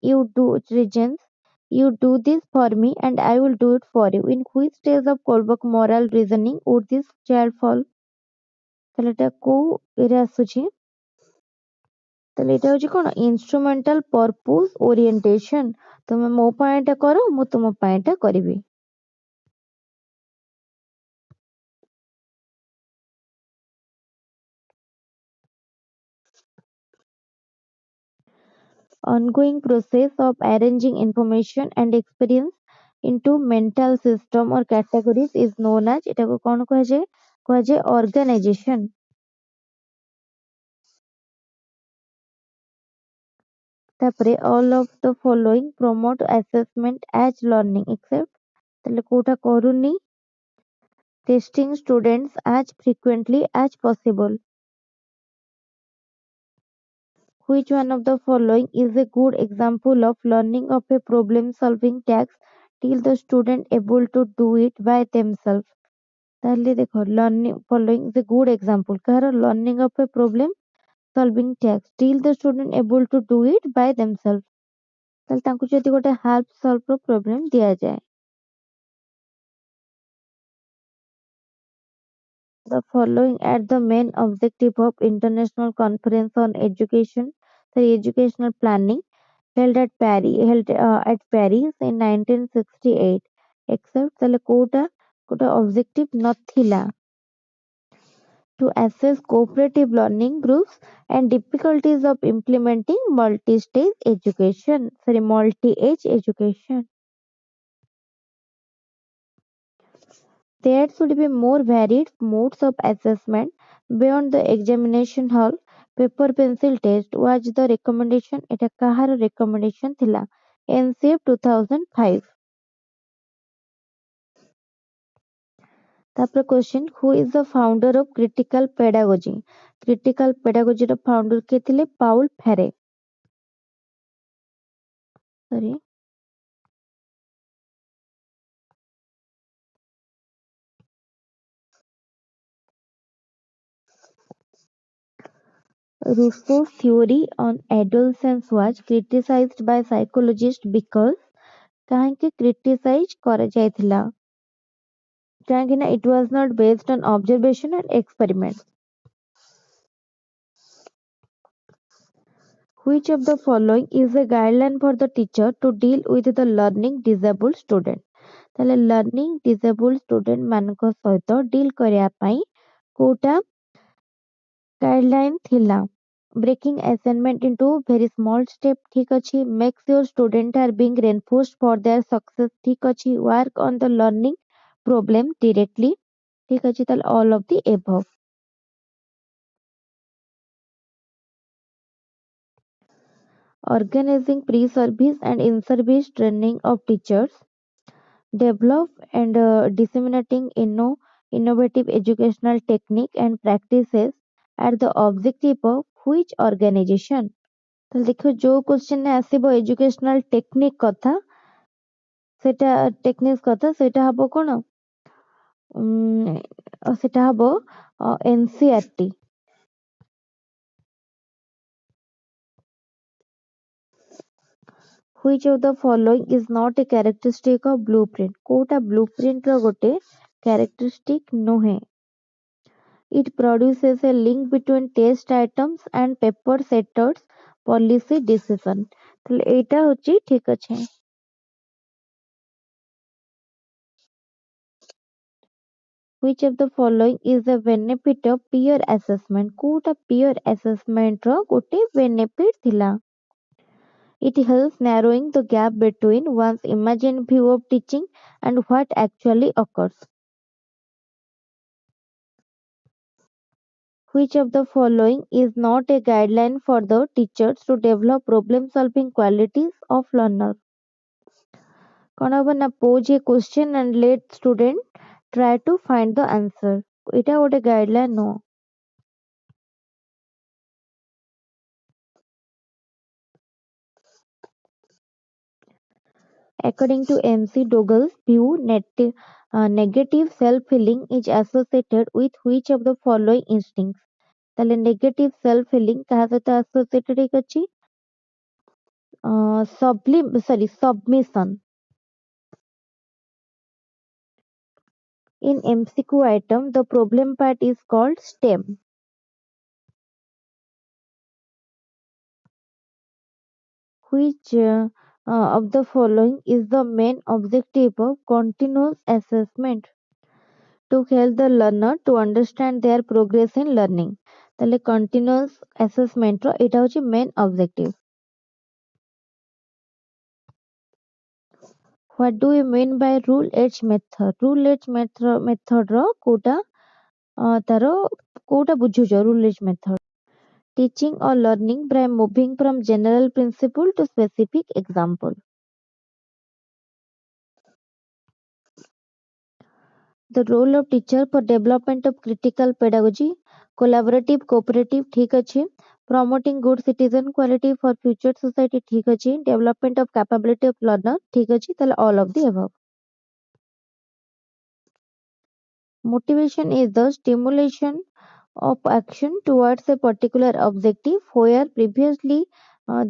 you do this for me and I will do it for you. In which stage of Kolbach moral reasoning would this child fall? ତାହେଲେ ଏଟା କୋଉ ଏରେ ଆସୁଛି? ତାହେଲେ ଏଇଟା ହଉଛି କଣ? Instrumental purpose orientation. ତମେ ମୋ ପାଇଁ ଏଟା କର, ମୁଁ ତୁମ ପାଇଁ ଏଟା କରିବି. Ongoing process of arranging information and experience into mental system or categories is known as ଏଟାକୁ କଣ କୁହାଯାଏ? କୁହାଯାଏ organization. ତାପରେ all of the following promote assessment as learning except ତାହେଲେ କୋଉଟା କରୁନି? Testing students as frequently as possible. Which one of the following is a good example of learning of a problem solving task till the student able to do it by themselves? ତାହେଲେ ଦେଖ learning following is a good example କାହାର learning of a problem solving task till the student able to do it by themselves. ତାହେଲେ ତାଙ୍କୁ ଯଦି ଗୋଟେ help solve ର problem ଦିଆଯାଏ. The following are the main objective of International Conference on Education, the educational planning held at Paris in 1968. Except ତାହେଲେ କୋଉଟା objective ନଥିଲା? To assess cooperative learning groups and difficulties of implementing multi-age education. There should be more varied modes of assessment beyond the examination hall. Paper pencil test was the recommendation. এটা କାହାର recommendation ଥିଲା? NCF 2005. ତାପରେ question, who is the founder of critical pedagogy? Critical pedagogy ର founder କିଏ ଥିଲେ? Paul ଫେରେ. Sorry. Rousseau's theory on adolescence was criticized by psychologists because କାହିଁକି criticize କରାଯାଇଥିଲା? କାହିଁକି ନା it was not based on observation and experiment. Which of the following is a guideline for the teacher to deal with the learning disabled student? ତାହେଲେ learning disabled student ମାନଙ୍କ ସହିତ deal କରିବା ପାଇଁ କୋଉଟା guideline ଥିଲା? Breaking assignment into very small step ଠିକ ଅଛି. Make sure students are being reinforced for their success ଠିକ ଅଛି. Work on the learning problem directly ଠିକ ଅଛି. ତାହେଲେ all of the above. Organizing pre-service and in-service training of teachers. Develop and disseminating innovative educational technique and practices are the objective of which organization? ତାହେଲେ ଦେଖିବ ଯୋଉ question ରେ ଆସିବ educational technique କଥା ସେଇଟା ହବ କଣ? ସେଇଟା ହବ NCERT. Which of the following is not a characteristic of blueprint? କୋଉଟା blueprint ର ଗୋଟେ characteristic ନୁହେଁ? It produces a link between test items and paper setters policy decision. ତାହେଲେ ଏଇଟା ହଉଛି ଠିକ ଅଛି. Which of the following is the benefit of peer assessment? Kota peer assessment रो गोटे benefit थिला. It helps narrowing the gap between one's imagined view of teaching and what actually occurs. Which of the following is not a guideline for the teachers to develop problem-solving qualities of learner? कौन hub ना pose a question and let student try to find the answer. इटा गोटे guideline नो. According to MC Dougall's view, negative self-healing is associated with which of the following instincts? ତାହେଲେ negative self-healing କାହା ସହିତ associated ହେଇକି ଅଛି? Submission. In MCQ item, the problem part is called STEM. Which of the following is the main objective of continuous assessment? To help the learner to understand their progress in learning. ତାହେଲେ continuous assessment ର ଏଇଟା ହଉଛି main objective. What do you mean by rule edge method? Rule edge method ର କୋଉଟା ତାର କୋଉଟା ବୁଝୁଛ rule edge method? Teaching or learning by moving from general principle to specific example. The role of teacher for development of critical pedagogy, collaborative, cooperative, ठीक अच्छे. Promoting good citizen quality for future society, ठीक अच्छे. Development of capability of learner, ठीक अच्छे. ताले all of the above. Motivation is the stimulation of action towards a particular objective where previously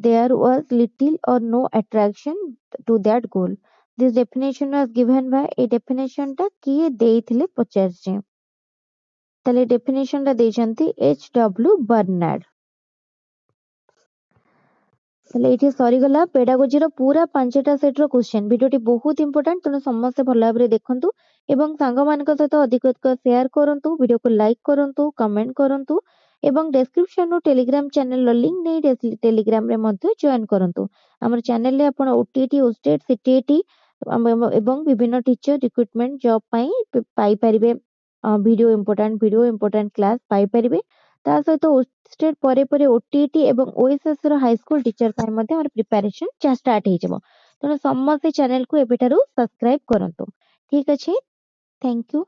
there was little or no attraction to that goal. This definition was given by a definition टा किए देइथिले पचारचे. ताले definition टा ଦେଇଛନ୍ତି H.W. Bernard. ତାହେଲେ ଏଇଠି ସରିଗଲା pedagogy ର ପୁରା 5ଟା ସେଟ୍ ର କ୍ୱେଶ୍ଚନ. ଭିଡିଓଟି ବହୁତ ଇମ୍ପୋର୍ଟାଣ୍ଟ, ତେଣୁ ସମସ୍ତେ ଭଲ ଭାବରେ ଦେଖନ୍ତୁ ଏବଂ ସାଙ୍ଗମାନଙ୍କ ସହିତ ଅଧିକ ସେୟାର କରନ୍ତୁ. ଭିଡିଓକୁ ଲାଇକ୍ କରନ୍ତୁ, କମେଣ୍ଟ କରନ୍ତୁ ଏବଂ ଡେସ୍କ୍ରିପସନରୁ ଟେଲିଗ୍ରାମ ଚ୍ୟାନେଲର ଲିଙ୍କ ନେଇ ଟେଲିଗ୍ରାମରେ ମଧ୍ୟ ଜଏନ୍ କରନ୍ତୁ. ଆମର ଚ୍ୟାନେଲରେ ଆପଣ OTT, Osstet, CTET ଏବଂ ବିଭିନ୍ନ ଟିଚର ରିକ୍ରୁଟମେଣ୍ଟ ଜବ୍ ପାଇଁ ପାଇପାରିବେ. ଭିଡିଓ ଇମ୍ପୋର୍ଟାଣ୍ଟ କ୍ଲାସ ପାଇପାରିବେ. ତା ସହିତ Osstet ପରେ ପରେ OTT ଏବଂ OSS ର ହାଇସ୍କୁଲ ଟିଚର ପାଇଁ ମଧ୍ୟ ଆମର ପ୍ରିପାରେସନ ଷ୍ଟାର୍ଟ ହେଇଯିବ. ତେଣୁ ସମସ୍ତେ ଚ୍ୟାନେଲକୁ ଏବେଠାରୁ ସବସ୍କ୍ରାଇବ କରନ୍ତୁ. ଠିକ ଅଛି, ଥ୍ୟାଙ୍କ ୟୁ.